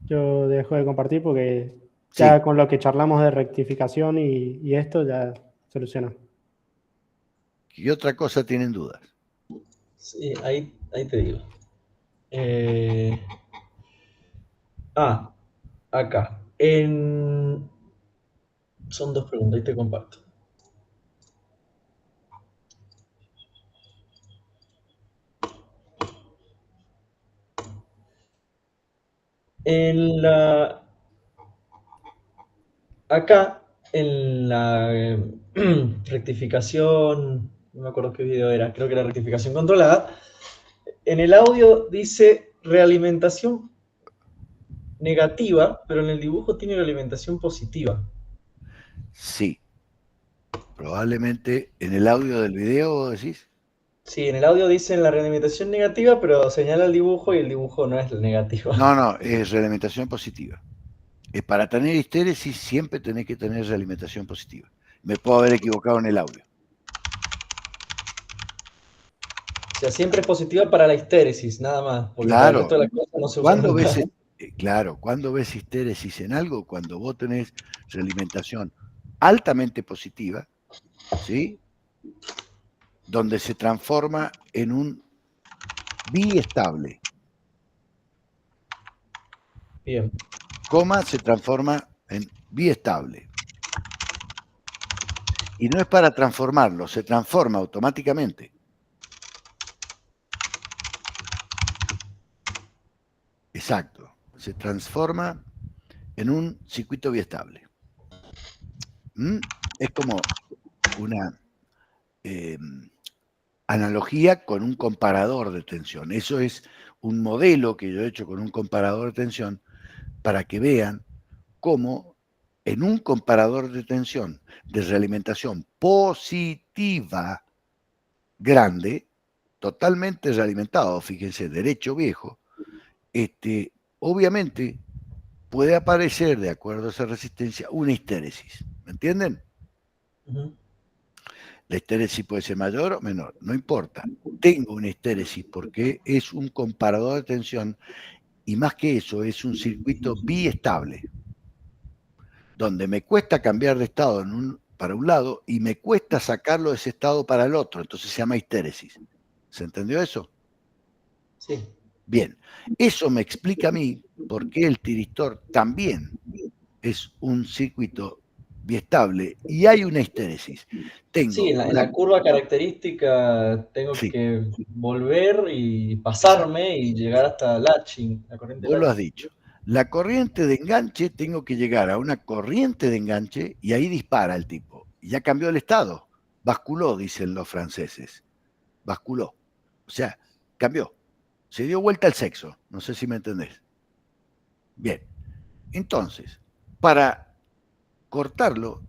Yo dejo de compartir porque Sí, ya con lo que charlamos de rectificación y esto ya solucionó. ¿qué otra cosa tienen dudas? Sí, ahí te digo. Acá. Son dos preguntas, ahí te comparto. En la, acá, en la rectificación, no me acuerdo qué video era, creo que era rectificación controlada, en el audio dice realimentación negativa, pero en el dibujo tiene realimentación positiva. Sí, probablemente en el audio del video vos decís. Sí, en el audio dicen la realimentación negativa, pero señala el dibujo y el dibujo no es el negativo. No, es realimentación positiva. Para tener histéresis siempre tenés que tener realimentación positiva. Me puedo haber equivocado en el audio. O sea, siempre es positiva para la histéresis, nada más, porque para el Claro, resto de las cosas no se usa ¿cuándo nunca. ves, ¿cuándo ves histéresis en algo? Cuando vos tenés realimentación altamente positiva, ¿sí? Donde se transforma en un biestable. Bien. Coma se transforma en biestable. Y no es para transformarlo, se transforma automáticamente. Exacto, se transforma en un circuito biestable. Es como una analogía con un comparador de tensión. Eso es un modelo que yo he hecho con un comparador de tensión para que vean cómo en un comparador de tensión de realimentación positiva grande, totalmente realimentado, fíjense, derecho viejo, obviamente puede aparecer, de acuerdo a esa resistencia, una histéresis. ¿Me entienden? Uh-huh. La histéresis puede ser mayor o menor, no importa. Tengo una histéresis porque es un comparador de tensión y más que eso es un circuito biestable, donde me cuesta cambiar de estado para un lado y me cuesta sacarlo de ese estado para el otro, entonces se llama histéresis. ¿Se entendió eso? Sí. Bien, eso me explica a mí por qué el tiristor también es un circuito biestable y hay una histéresis. Sí, Tengo en una... la curva característica tengo Sí, que volver y exacto. pasarme y llegar hasta Latching, la corriente Vos lo has Latching. dicho. La corriente de enganche, tengo que llegar a una corriente de enganche y ahí dispara el tipo. Y ya cambió el estado. Basculó, dicen los franceses. Basculó. O sea, cambió. Se dio vuelta al sexo. No sé si me entendés. Bien. Entonces, para cortarlo,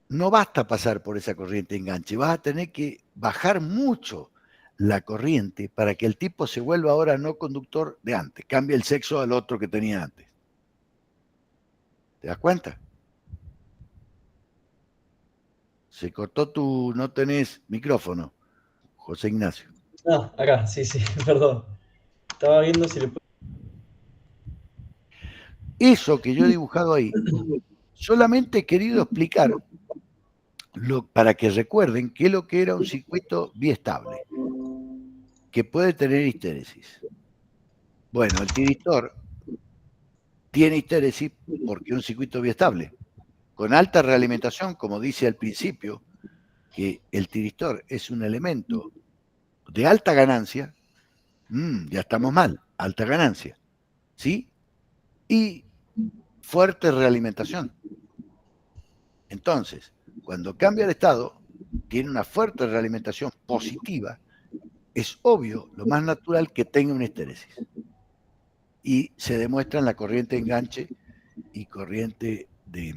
no basta pasar por esa corriente de enganche. Vas a tener que bajar mucho la corriente para que el tipo se vuelva ahora no conductor de antes. Cambie el sexo al otro que tenía antes. ¿Te das cuenta? Se cortó tu... No tenés micrófono, José Ignacio. Ah, acá, sí, perdón. Estaba viendo si le puedo... Eso que yo he dibujado ahí, solamente he querido explicar para que recuerden qué es lo que era un circuito biestable, que puede tener histéresis. Bueno, el tiristor tiene histéresis porque es un circuito biestable. Con alta realimentación, como dice al principio, que el tiristor es un elemento de alta ganancia, ya estamos mal, alta ganancia, ¿sí? Y fuerte realimentación. Entonces, cuando cambia el estado, tiene una fuerte realimentación positiva, es obvio, lo más natural que tenga una histéresis. Y se demuestra en la corriente de enganche y corriente de,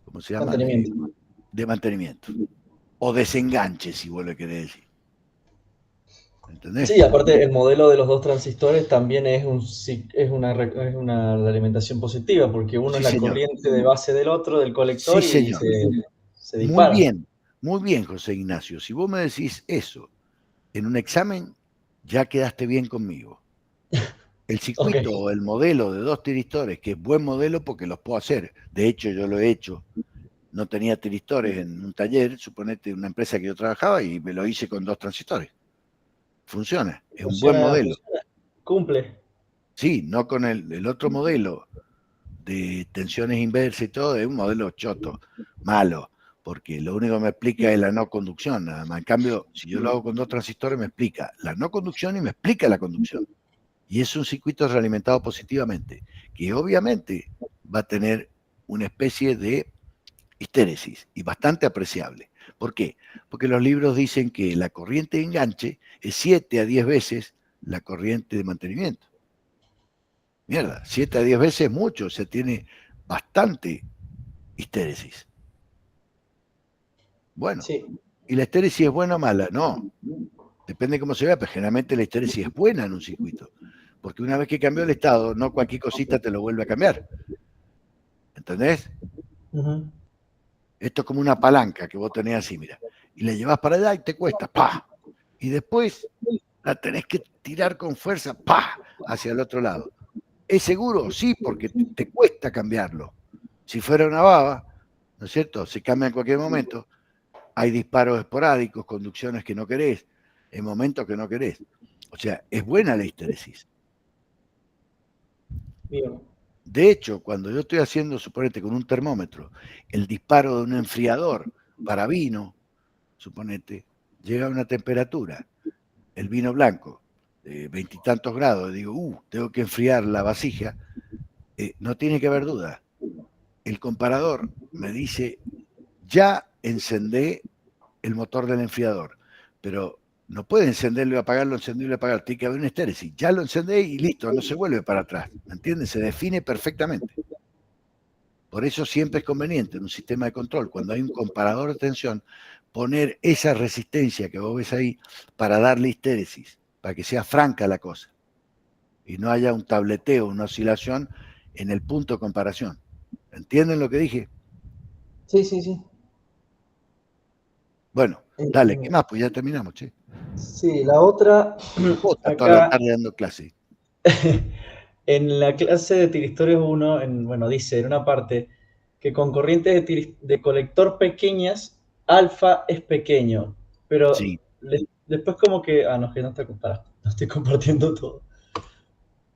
¿cómo se llama? De mantenimiento. O desenganche, si vos le querés decir. ¿Entendés? Sí, aparte el modelo de los dos transistores también es una alimentación positiva, porque uno Sí, es la señor. corriente de base del otro, del Sí, colector, y señor. se dispara. Muy bien, José Ignacio. Si vos me decís eso en un examen, ya quedaste bien conmigo. El Ok, circuito o el modelo de dos tiristores, que es buen modelo porque los puedo hacer. De hecho, yo lo he hecho. No tenía tiristores en un taller, suponete una empresa que yo trabajaba, y me lo hice con dos transistores. Funciona, es un buen modelo. funciona, cumple. Sí, no con el otro modelo de tensiones inversas y todo, es un modelo choto, malo, porque lo único que me explica es la no conducción, nada más. En cambio, si yo lo hago con dos transistores, me explica la no conducción y me explica la conducción. Y es un circuito realimentado positivamente, que obviamente va a tener una especie de histéresis y bastante apreciable. ¿Por qué? Porque los libros dicen que la corriente de enganche es 7 a 10 veces la corriente de mantenimiento. Mierda, 7 a 10 veces es mucho, o sea, tiene bastante histéresis. Bueno, Sí. ¿y la histéresis es buena o mala? No, depende de cómo se vea, pero generalmente la histéresis es buena en un circuito. Porque una vez que cambió el estado, no cualquier cosita te lo vuelve a cambiar. ¿Entendés? Ujú. Esto es como una palanca que vos tenés así, mira. Y la llevas para allá y te cuesta, ¡pah! Y después la tenés que tirar con fuerza, ¡pah! Hacia el otro lado. ¿Es seguro? Sí, porque te cuesta cambiarlo. Si fuera una baba, ¿no es cierto? Se cambia en cualquier momento. Hay disparos esporádicos, conducciones que no querés, en momentos que no querés. O sea, es buena la histéresis. Bien. De hecho, cuando yo estoy haciendo, suponete, con un termómetro, el disparo de un enfriador para vino, suponete, llega a una temperatura, el vino blanco, de 20 y tantos grados, digo, tengo que enfriar la vasija, no tiene que haber duda. El comparador me dice, ya encendé el motor del enfriador, pero no puede encenderlo y apagarlo, encenderlo y apagar, tiene que haber una histéresis. Ya lo encendé y listo, no se vuelve para atrás, ¿me entiendes? Se define perfectamente. Por eso siempre es conveniente en un sistema de control, cuando hay un comparador de tensión, poner esa resistencia que vos ves ahí para darle histéresis, para que sea franca la cosa y no haya un tableteo, una oscilación en el punto de comparación. ¿Entienden lo que dije? Sí, sí, sí. Bueno, dale, ¿qué más? Pues ya terminamos, che. Sí, la otra, No puedo estar toda la acá tarde dando clase. en la clase de tiristores 1, bueno, dice en una parte que con corrientes de colector pequeñas, alfa es pequeño, pero Sí, después como que, no, que no está comparado, no estoy compartiendo todo.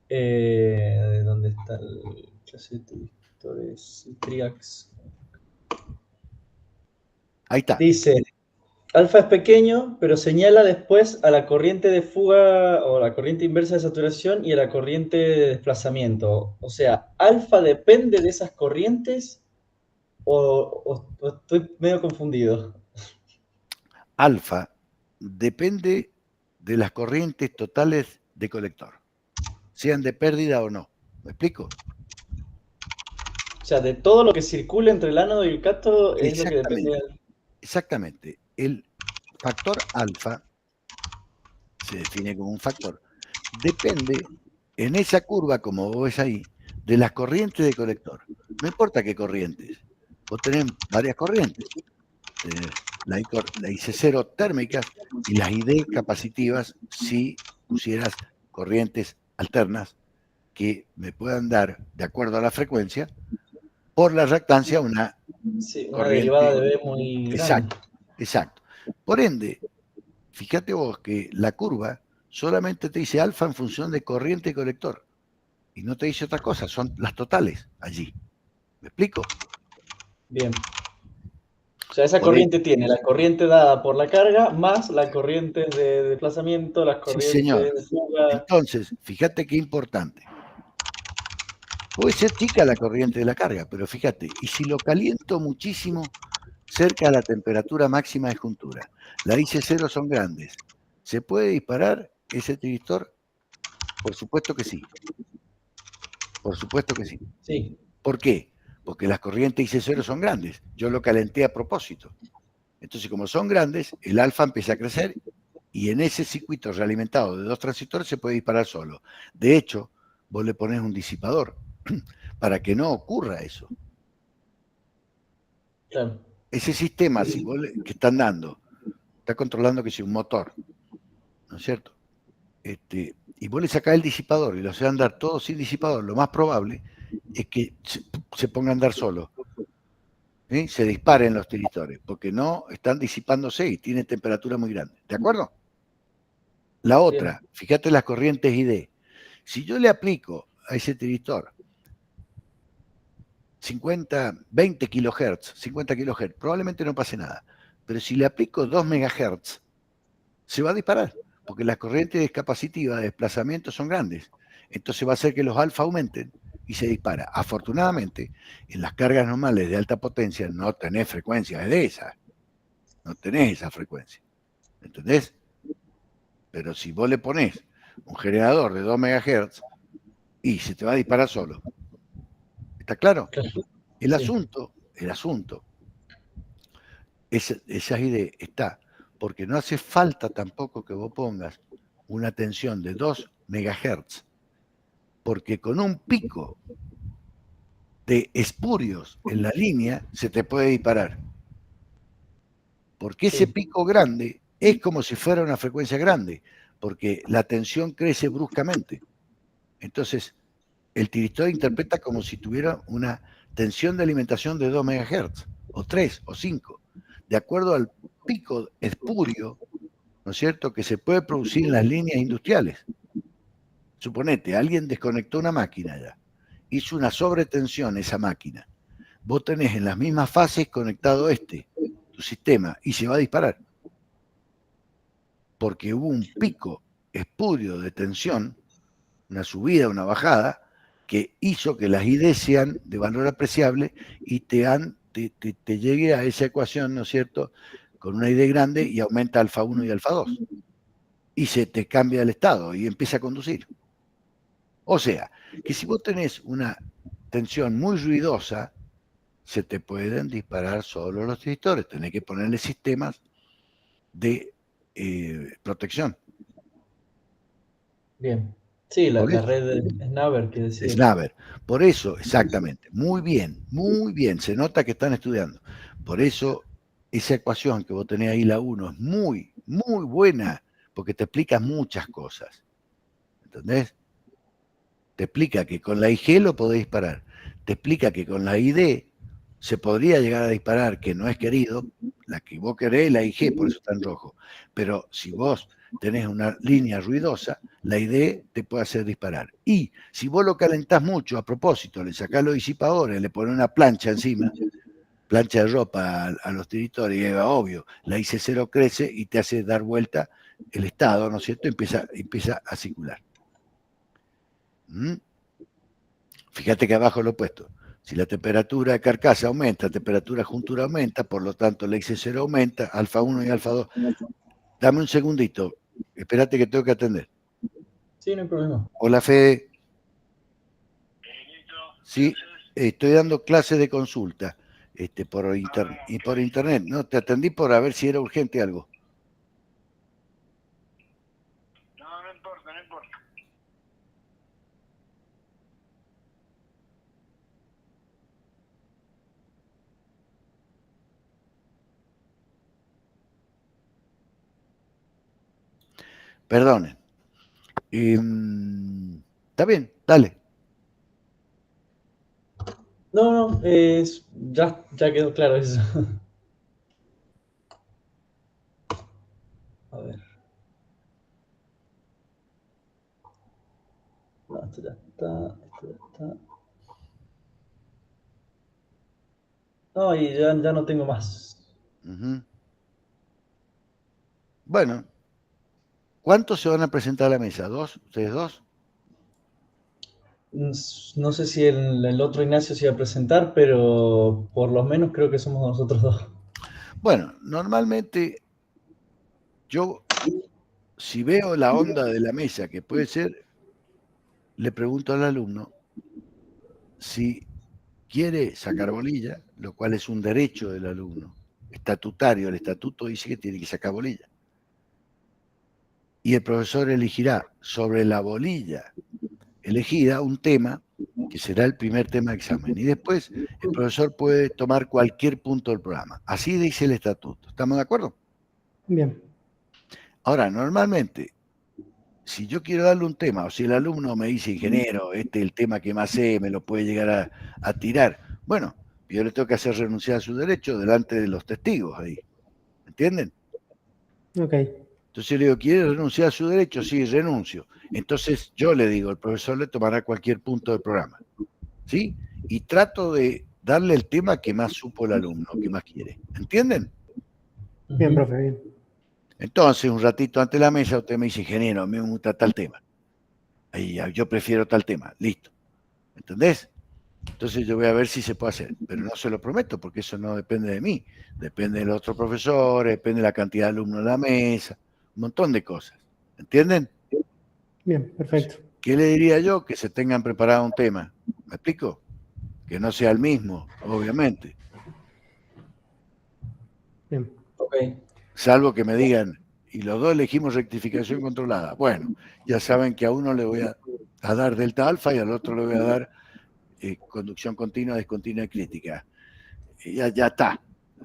¿Dónde está el clase de tiristores? Triax. ahí está. Dice, alfa es pequeño, pero señala después a la corriente de fuga o la corriente inversa de saturación y a la corriente de desplazamiento. O sea, alfa depende de esas corrientes o estoy medio confundido. Alfa depende de las corrientes totales de colector, sean de pérdida o no. ¿Me explico? O sea, de todo lo que circula entre el ánodo y el cátodo es lo que depende. Exactamente, exactamente. El factor alfa se define como un factor. Depende en esa curva, como vos ves ahí, de las corrientes de colector. No importa qué corrientes. Vos tenés varias corrientes. Tenés la IC0 térmicas y las ID capacitivas si pusieras corrientes alternas que me puedan dar, de acuerdo a la frecuencia, por la reactancia una Sí, una derivada corriente. de B muy grande. Exacto, exacto. Por ende, fíjate vos que la curva solamente te dice alfa en función de corriente y colector. Y no te dice otra cosa, son las totales allí. ¿Me explico? Bien. O sea, esa Por ahí, corriente tiene la corriente dada por la carga más las corrientes de desplazamiento, las sí, corrientes señor. de fuga. Entonces, fíjate qué importante. Puede ser chica la corriente de la carga, pero fíjate, y si lo caliento muchísimo cerca de la temperatura máxima de juntura, la IC0 son grandes, ¿se puede disparar ese tiristor? Por supuesto que sí, por supuesto que sí. Sí. ¿Por qué? Porque las corrientes IC0 son grandes. Yo lo calenté a propósito. Entonces, como son grandes, el alfa empieza a crecer Y en ese circuito realimentado de 2 transistores se puede disparar solo. De hecho, vos le ponés un disipador para que no ocurra eso. Claro. Ese sistema, que están dando, está controlando que sea un motor, ¿no es cierto? Y vos le sacás el disipador y lo haces andar todo sin disipador, lo más probable es que se ponga a andar solo. ¿Sí? Se disparen los tiristores, porque no están disipándose y tienen temperatura muy grande. ¿De acuerdo? La otra, Bien. fíjate las corrientes ID. Si yo le aplico a ese tiristor 20 kilohertz, 50 kilohertz, probablemente no pase nada. Pero si le aplico 2 megahertz, se va a disparar, porque las corrientes capacitivas de desplazamiento son grandes. Entonces va a hacer que los alfa aumenten y se dispara. Afortunadamente, en las cargas normales de alta potencia no tenés frecuencias de esas. No tenés esa frecuencia. ¿Entendés? Pero si vos le ponés un generador de 2 MHz y se te va a disparar solo. ¿Está claro? Claro. El Sí. asunto, esa idea está, porque no hace falta tampoco que vos pongas una tensión de 2 MHz, porque con un pico de espurios en la línea se te puede disparar. Porque ese Sí. pico grande es como si fuera una frecuencia grande, porque la tensión crece bruscamente. Entonces, el tiristor interpreta como si tuviera una tensión de alimentación de 2 MHz, o 3, o 5, de acuerdo al pico espurio, ¿no es cierto?, que se puede producir en las líneas industriales. Suponete, alguien desconectó una máquina ya, hizo una sobretensión esa máquina. Vos tenés en las mismas fases conectado tu sistema, y se va a disparar. Porque hubo un pico espurio de tensión, una subida, una bajada, que hizo que las ID sean de valor apreciable y te llegue a esa ecuación, ¿no es cierto?, con una ID grande y aumenta alfa 1 y alfa 2. Y se te cambia el estado y empieza a conducir. O sea, que si vos tenés una tensión muy ruidosa, se te pueden disparar solo los transistores. Tenés que ponerle sistemas de protección. Bien. Sí, la Por eso, red de Snaber que decía. Snaber. Por eso, exactamente. Muy bien, muy bien. Se nota que están estudiando. Por eso, esa ecuación que vos tenés ahí, la 1, es muy, muy buena, porque te explica muchas cosas. ¿Entendés? Te explica que con la IG lo podés disparar. Te explica que con la ID se podría llegar a disparar, que no es querido, la que vos querés, la IG, por eso está en rojo. Pero si vos tenés una línea ruidosa, la ID te puede hacer disparar. Y si vos lo calentás mucho, a propósito, le sacás los disipadores, le pones una plancha encima, plancha de ropa a los tiritores, y obvio, la IC0 crece y te hace dar vuelta el estado, ¿no es cierto? Empieza a circular. ¿Mm? Fíjate que abajo lo he puesto. Si la temperatura de carcasa aumenta, la temperatura de juntura aumenta, por lo tanto la IC0 aumenta, alfa 1 y alfa 2. Dame un segundito, espérate que tengo que atender. Sí, no hay problema. Hola, Fede. Sí, estoy dando clases de consulta por internet. No, te atendí por a ver si era urgente algo. No importa, no importa. Perdonen. Está bien, dale. No, ya quedó claro eso. A ver. No, esto ya está. No, y ya no tengo más. Bueno, ¿cuántos se van a presentar a la mesa? ¿2? ¿Ustedes dos? No sé si el otro Ignacio se iba a presentar, pero por lo menos creo que somos nosotros dos. Bueno, normalmente yo, si veo la onda de la mesa, que puede ser, le pregunto al alumno si quiere sacar bolilla, lo cual es un derecho del alumno, estatutario. El estatuto dice que tiene que sacar bolilla. y el profesor elegirá sobre la bolilla elegida un tema que será el primer tema de examen. Y después el profesor puede tomar cualquier punto del programa. Así dice el estatuto. ¿Estamos de acuerdo? Bien. Ahora, normalmente, si yo quiero darle un tema, o si el alumno me dice, ingeniero, este es el tema que más sé, me lo puede llegar a tirar, bueno, yo le tengo que hacer renunciar a su derecho delante de los testigos ahí. ¿Entienden? Ok. Entonces yo le digo, ¿quiere renunciar a su derecho? Sí, renuncio. Entonces yo le digo, el profesor le tomará cualquier punto del programa. ¿Sí? Y trato de darle el tema que más supo el alumno, que más quiere. ¿Entienden? Bien, profe, bien. Entonces, un ratito ante la mesa, usted me dice, ingeniero, a mí me gusta tal tema. Ahí, yo prefiero tal tema. Listo. ¿Entendés? Entonces yo voy a ver si se puede hacer. Pero no se lo prometo, porque eso no depende de mí. Depende de los otros profesores, depende de la cantidad de alumnos en la mesa, un montón de cosas. ¿Entienden? Bien, perfecto. ¿Qué le diría yo? Que se tengan preparado un tema. ¿Me explico? Que no sea el mismo, obviamente. Bien. Ok. Salvo que me digan, y los dos elegimos rectificación controlada. Bueno, ya saben que a uno le voy a dar delta alfa y al otro le voy a dar conducción continua, discontinua y crítica. Y ya está,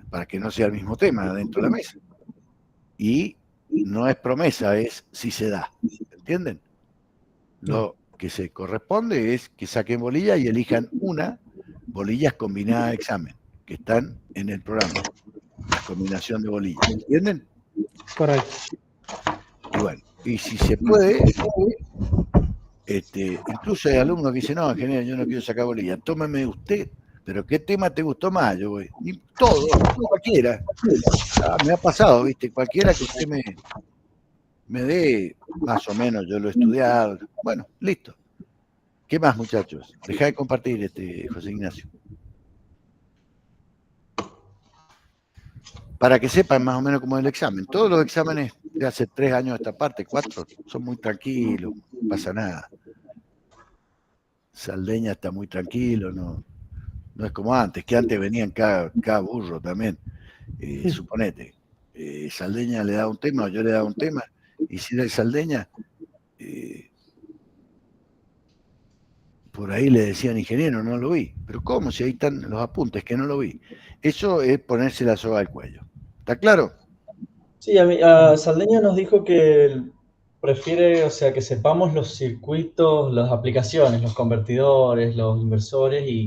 para que no sea el mismo tema dentro de la mesa. Y no es promesa, es si se da. ¿Entienden? Lo que se corresponde es que saquen bolilla y elijan una bolillas combinada de examen, que están en el programa. La combinación de bolillas. ¿Entienden? Correcto. Y bueno, y si se puede, incluso hay alumnos que dicen, no, ingeniero, yo no quiero sacar bolilla, tómeme usted, pero ¿qué tema te gustó más? Yo voy, todo, cualquiera. Me ha pasado, ¿viste? Cualquiera que usted me dé, más o menos, yo lo he estudiado. Bueno, listo. ¿Qué más, muchachos? Dejá de compartir, José Ignacio. Para que sepan más o menos cómo es el examen. Todos los exámenes de hace 3 años a esta parte, 4, son muy tranquilos, no pasa nada. Saldeña está muy tranquilo, no es como antes, que antes venían cada burro también. Suponete, Saldeña le da un tema o yo le da un tema, y si era el Saldeña, por ahí le decían, ingeniero, no lo vi. Pero ¿cómo? Si ahí están los apuntes, que no lo vi. Eso es ponerse la soga al cuello. ¿Está claro? Sí, a Saldeña nos dijo que prefiere, o sea, que sepamos los circuitos, las aplicaciones, los convertidores, los inversores y